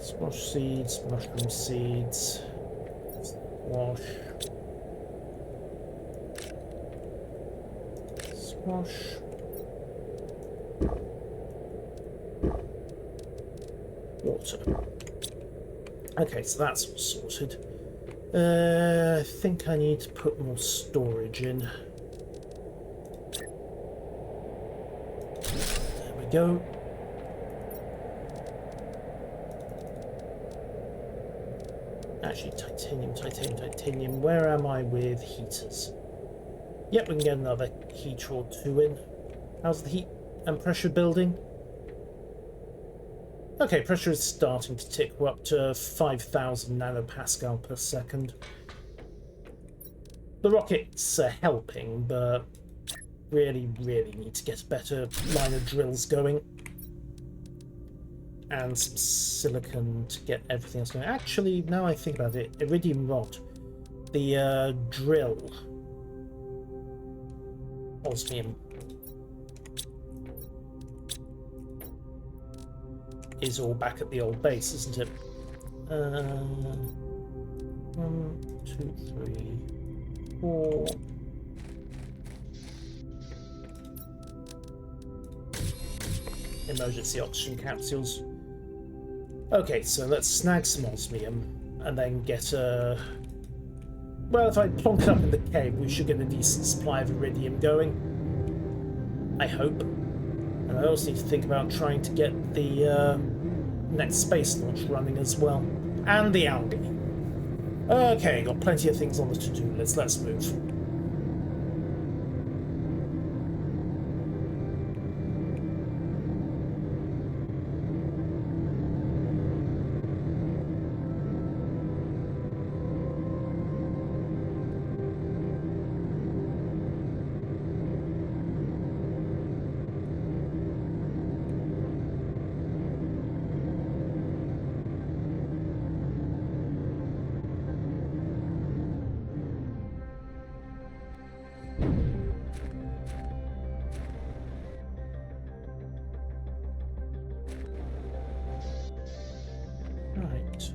Squash seeds, mushroom seeds, squash, squash, water. Okay, so that's all sorted. I think I need to put more storage in. There we go. Actually, titanium. Where am I with heaters? Yep, we can get another heater or two in. How's the heat and pressure building? Okay, pressure is starting to tick. We're up to 5,000 nanopascal per second. The rocket's helping, but really need to get a better line of drills going. And some silicon to get everything else going. Actually, now I think about it, iridium rod. The drill. Osmium. Is all back at the old base, isn't it? 1, 2, 3, 4. Emergency oxygen capsules. Okay, so let's snag some osmium and then get a... Well, if I plonk it up in the cave, we should get a decent supply of iridium going. I hope. And I also need to think about trying to get the next space launch running as well. And the algae. Okay, got plenty of things on the to-do list. Let's move.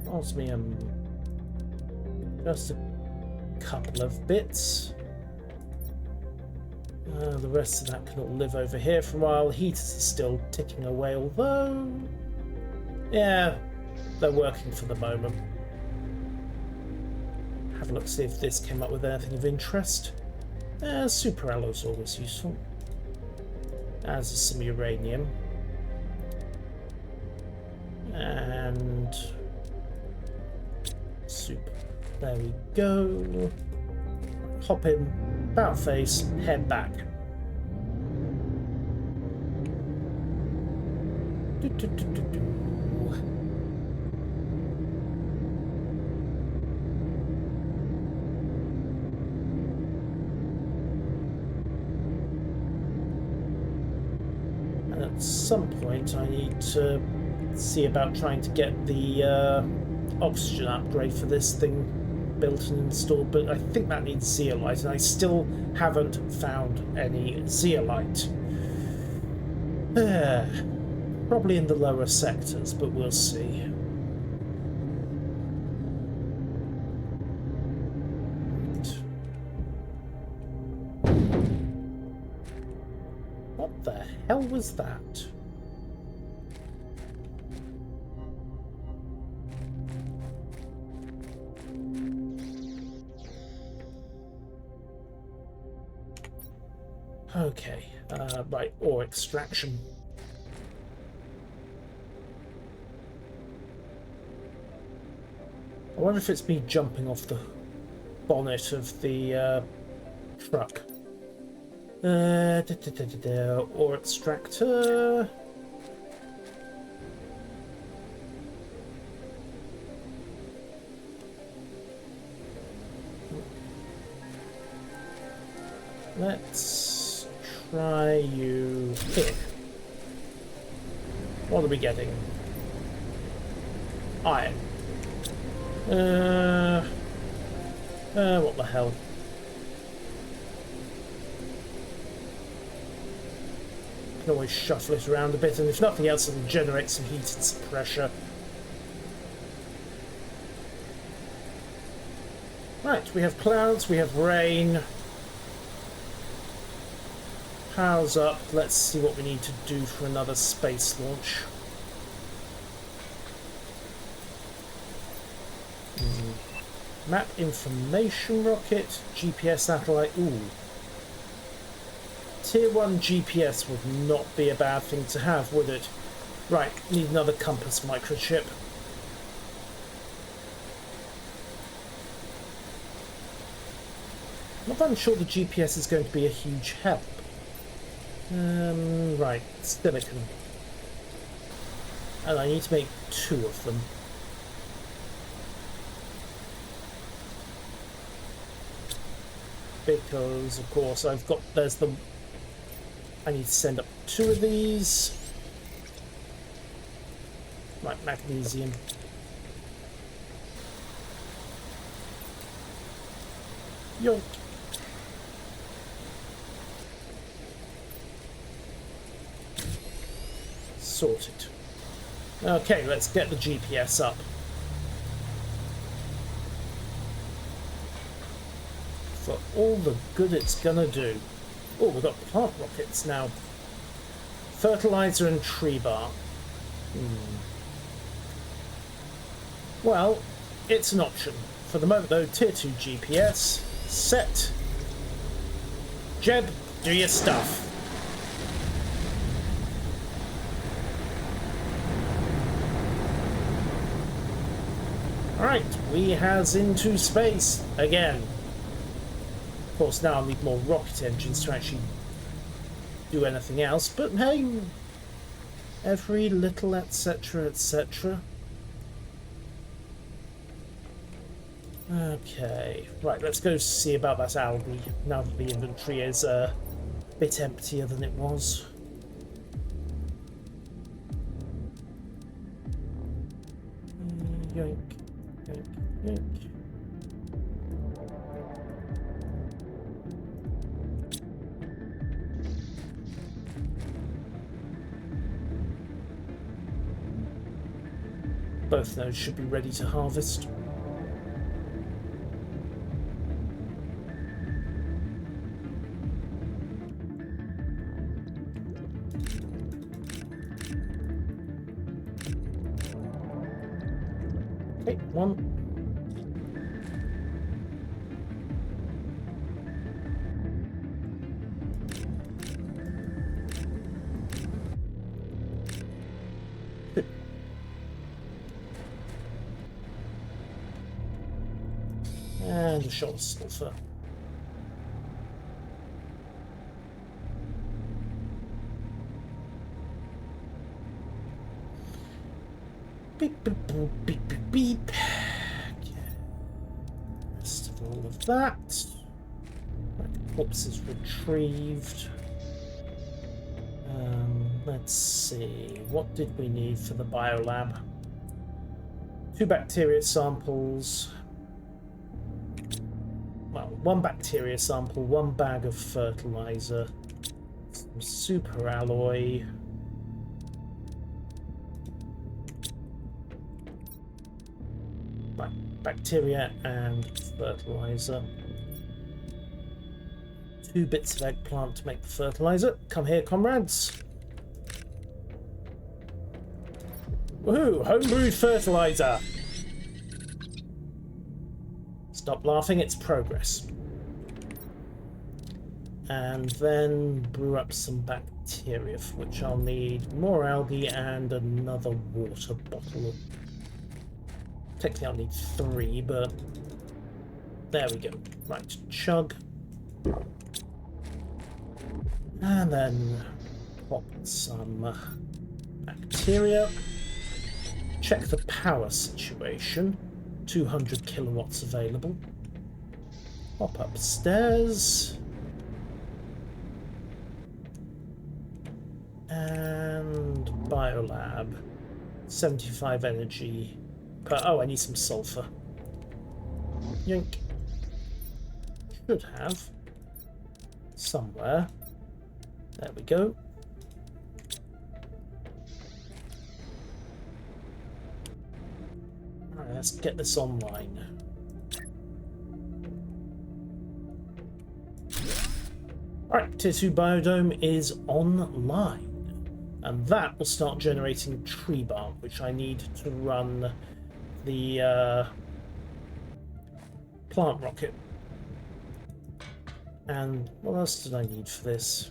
Osmium, just a couple of bits. The rest of that can all live over here for a while. Heaters are still ticking away, although, yeah, they're working for the moment. Have a look, see if this came up with anything of interest. Super alloy's always useful, as is some uranium. And soup. There we go. Hop in, about face, head back. And at some point I need to see about trying to get the oxygen upgrade for this thing built and installed, but I think that needs zeolite, and I still haven't found any zeolite. Probably in the lower sectors, but we'll see. What the hell was that? Okay, right, ore extraction. I wonder if it's me jumping off the bonnet of the truck. Ore extractor. Let's try you here. What are we getting? Iron. What the hell? Can always shuffle it around a bit, and if nothing else, it'll generate some heat and some pressure. Right, we have clouds, we have rain. Power's up. Let's see what we need to do for another space launch. Map information rocket, GPS satellite. Ooh. Tier 1 GPS would not be a bad thing to have, would it? Right, need another compass microchip. Not that I'm sure the GPS is going to be a huge help. Right, silicon. And I need to make 2 of them. because of course there's the, I need to send up 2 of these. Right, magnesium. Yoink. Sorted. Okay, let's get the GPS up. For all the good it's gonna do. Oh, we've got plant rockets now. Fertilizer and tree bark. Well, it's an option. For the moment though, tier 2 GPS, set. Jeb, do your stuff. Alright, we has into space again. Of course, now I need more rocket engines to actually do anything else, but hey, every little etc, etc. Okay, right, let's go see about that algae now that the inventory is a bit emptier than it was. Yoink, yoink, yoink. Both those should be ready to harvest. Okay, one. And a shot of sulfur. Beep, beep, boop, beep, beep, beep. Okay. Rest of all of that. Right, the corpse is retrieved. Let's see. What did we need for the biolab? 2 bacteria samples. Well, 1 bacteria sample, 1 bag of fertilizer, some super alloy. Right, bacteria and fertilizer. 2 bits of eggplant to make the fertilizer. Come here, comrades. Woohoo! Homebrewed fertilizer! Stop laughing, it's progress. And then brew up some bacteria, for which I'll need more algae and another water bottle. Technically I'll need 3, but there we go. Right, chug. And then pop some bacteria. Check the power situation. 200 kilowatts available. Hop upstairs. And biolab. 75 energy per... Oh, I need some sulfur. Yoink. Should have. Somewhere. There we go. Alright, let's get this online. Alright, Tier 2 Biodome is online. And that will start generating tree bark, which I need to run the plant rocket. And what else did I need for this?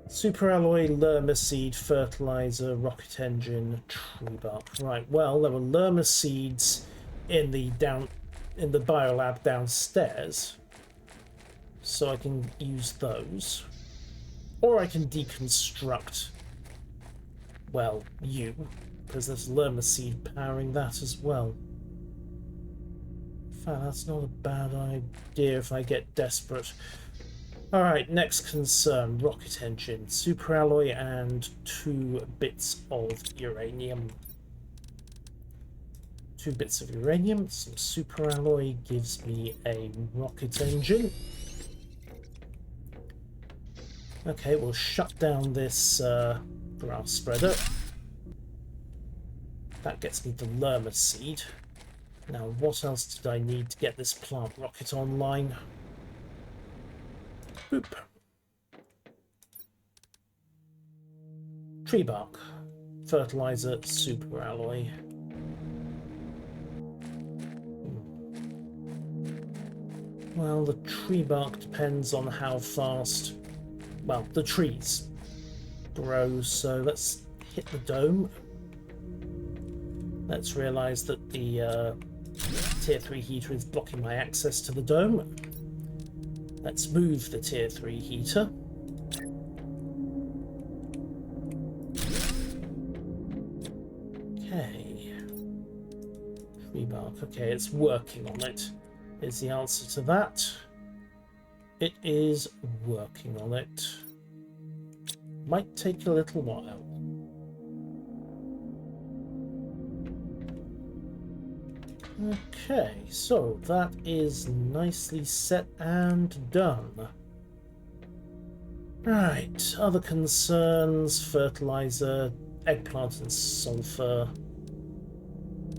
Super alloy, lerma seed, fertilizer, rocket engine, tree bark. Right, well, there were lerma seeds in the biolab downstairs, so I can use those. Or I can deconstruct, well, you, because there's lerma seed powering that as well. fact, that's not a bad idea if I get desperate. Alright, next concern, rocket engine, superalloy and 2 bits of uranium. 2 bits of uranium, some superalloy gives me a rocket engine. Okay, we'll shut down this grass spreader. That gets me the lerma seed. Now, what else did I need to get this plant rocket online? Boop. Tree bark, fertilizer, superalloy. Well, the tree bark depends on how fast, well, the trees grow, so let's hit the dome. Let's realise that the tier 3 heater is blocking my access to the dome. Let's move the tier 3 heater. Okay. Tree bark, okay, it's working on it. Is the answer to that. It is working on it. Might take a little while. Okay, so that is nicely set and done. Right, other concerns, fertilizer, eggplant and sulfur,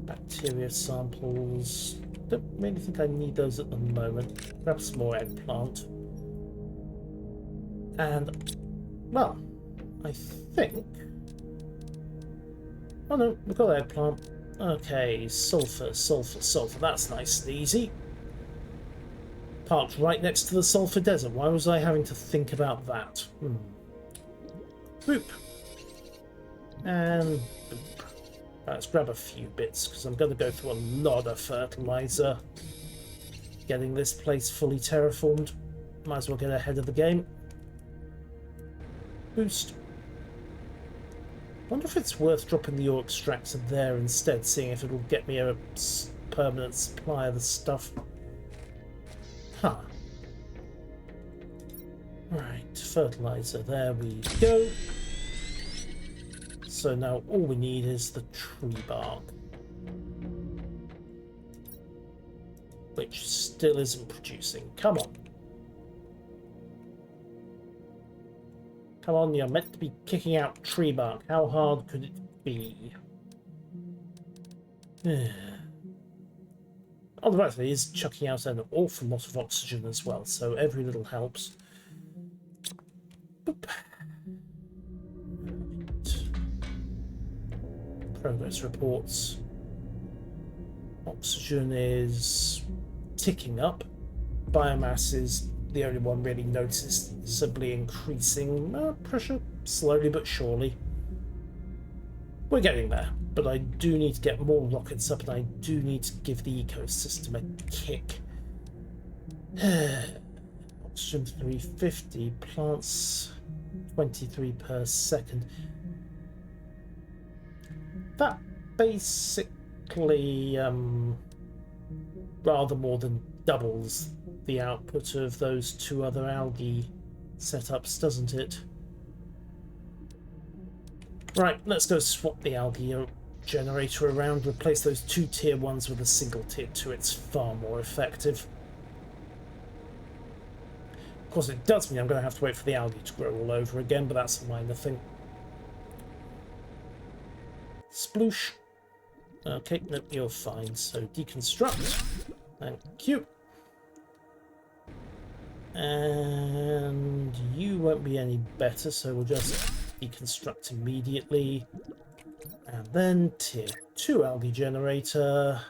bacteria samples. Don't really think I need those at the moment. Perhaps more eggplant. And, well, I think... Oh no, we've got eggplant. Okay, sulfur, sulfur, sulfur. That's nice and easy. Parked right next to the sulfur desert. Why was I having to think about that? Boop. And boop. Let's grab a few bits, because I'm going to go through a lot of fertilizer. Getting this place fully terraformed. Might as well get ahead of the game. Boost. Wonder if it's worth dropping the ore extractor there instead, seeing if it'll get me a permanent supply of the stuff. Huh. Right, fertilizer, there we go. So now all we need is the tree bark. Which still isn't producing. Come on. Come on, you're meant to be kicking out tree bark. How hard could it be? On the right side, it is chucking out an awful lot of oxygen as well, so every little helps. Boop. Progress reports. Oxygen is ticking up. Biomass is the only one really noticeably increasing. Pressure slowly but surely. We're getting there, but I do need to get more rockets up, and I do need to give the ecosystem a kick. Oxygen 350, plants 23 per second. That basically rather more than doubles the output of those 2 other algae setups, doesn't it? Right, let's go swap the algae generator around, replace those 2 tier 1s with a single tier 2. It's far more effective. Of course, it does mean I'm going to have to wait for the algae to grow all over again, but that's a minor thing. Sploosh. Okay, nope, you're fine. So deconstruct. Thank you. And you won't be any better, so we'll just deconstruct immediately. And then tier 2 algae generator.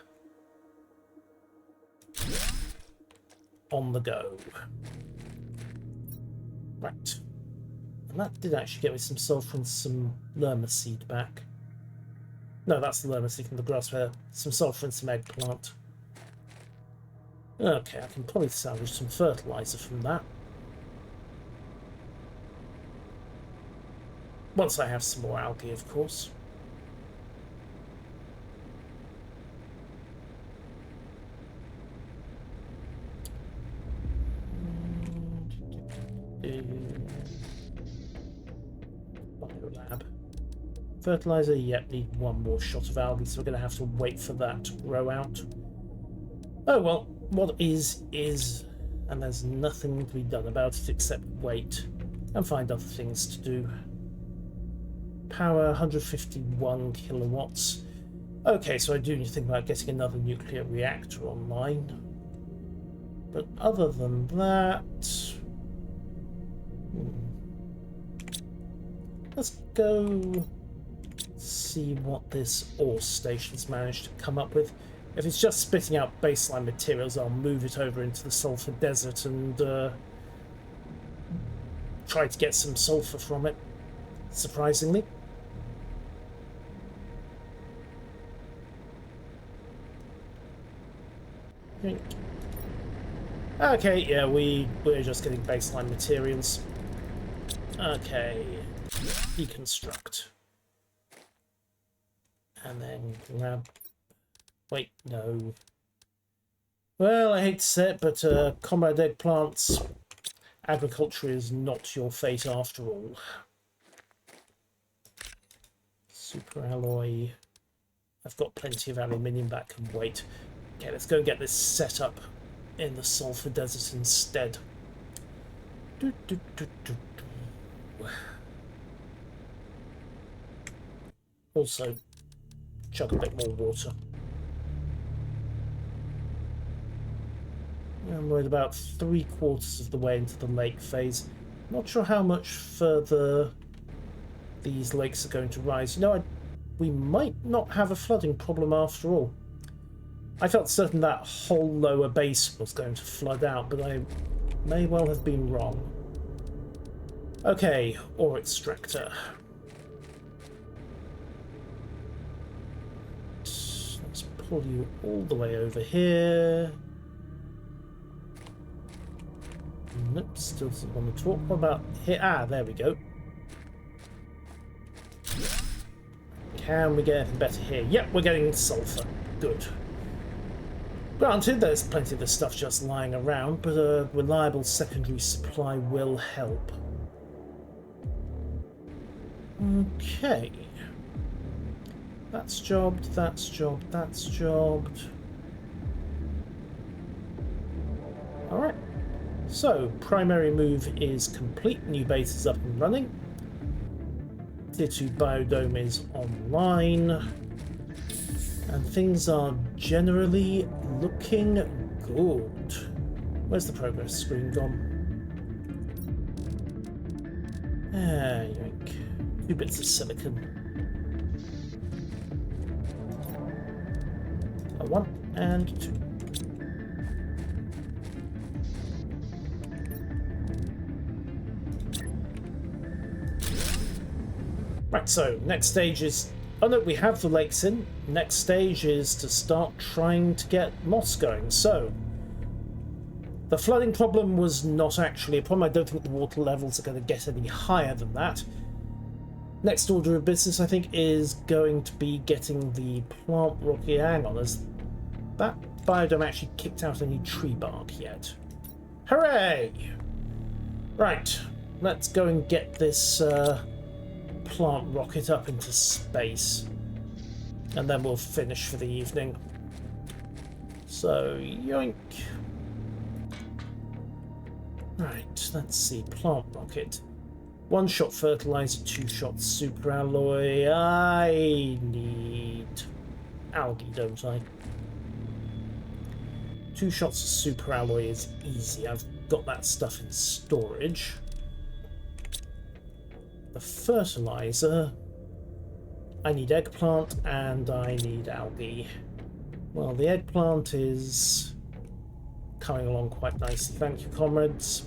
On the go. Right. And that did actually get me some sulfur and some lerma seed back. No, that's the lerma seed from the grass fair. Some sulfur and some eggplant. Okay, I can probably salvage some fertilizer from that. Once I have some more algae, of course. Fertilizer, yep, need one more shot of algae, so we're going to have to wait for that to grow out. Oh well, what is, and there's nothing to be done about it except wait and find other things to do. Power, 151 kilowatts. Okay, so I do need to think about getting another nuclear reactor online. But other than that... Let's go see what this ore station's managed to come up with. If it's just spitting out baseline materials, I'll move it over into the sulfur desert and try to get some sulfur from it, surprisingly. Okay, yeah, we're just getting baseline materials. Okay, deconstruct. And then grab... Wait, no. Well, I hate to say it, but comrade eggplants, agriculture is not your fate after all. Superalloy. I've got plenty of aluminium that can wait. Okay, let's go and get this set up in the sulfur desert instead. Also, chug a bit more water. And we're at about 3/4 of the way into the lake phase. Not sure how much further these lakes are going to rise. You know, we might not have a flooding problem after all. I felt certain that whole lower base was going to flood out, but I may well have been wrong. Okay, ore extractor. Let's pull you all the way over here. Nope, still doesn't want to talk. What about here? Ah, there we go. Can we get anything better here? Yep, we're getting sulfur. Good. Granted, there's plenty of this stuff just lying around, but a reliable secondary supply will help. Okay. That's jobbed, that's jobbed, that's jobbed. Alright. So, primary move is complete. New base is up and running. Tier 2 biodome is online. And things are generally looking good. Where's the progress screen gone? Ah, yoink. 2 bits of silicon. 1 and 2. Right, so next stage is... Oh no, we have the lakes in. Next stage is to start trying to get moss going. So, the flooding problem was not actually a problem. I don't think the water levels are going to get any higher than that. Next order of business, I think, is going to be getting the plant rocky. Hang on, has that biodome actually kicked out any tree bark yet? Hooray! Right, let's go and get this... plant rocket up into space, and then we'll finish for the evening. So, yoink. Right, let's see. Plant rocket. 1-shot fertilizer, 2-shot superalloy. I need algae, don't I? 2 shots of superalloy is easy. I've got that stuff in storage. The fertilizer, I need eggplant and I need algae. Well, the eggplant is coming along quite nicely, thank you, comrades.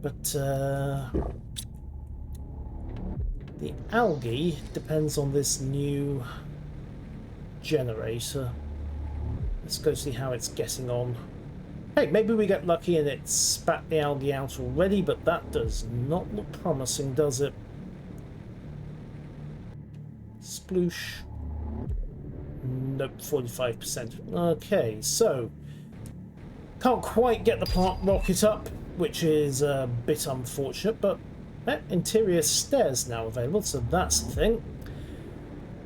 But the algae depends on this new generator. Let's go see how it's getting on. Hey, maybe we get lucky and it spat the algae out already, but that does not look promising, does it? Sploosh. Nope, 45%. Okay, so can't quite get the plant rocket up, which is a bit unfortunate, but Interior stairs now available, so that's the thing.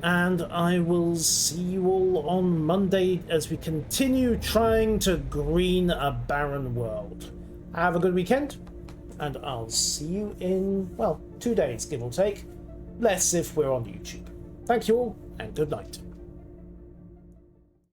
And I will see you all on Monday as we continue trying to green a barren world. Have a good weekend, and I'll see you in, well, 2 days, give or take. Less if we're on YouTube. Thank you all, and good night.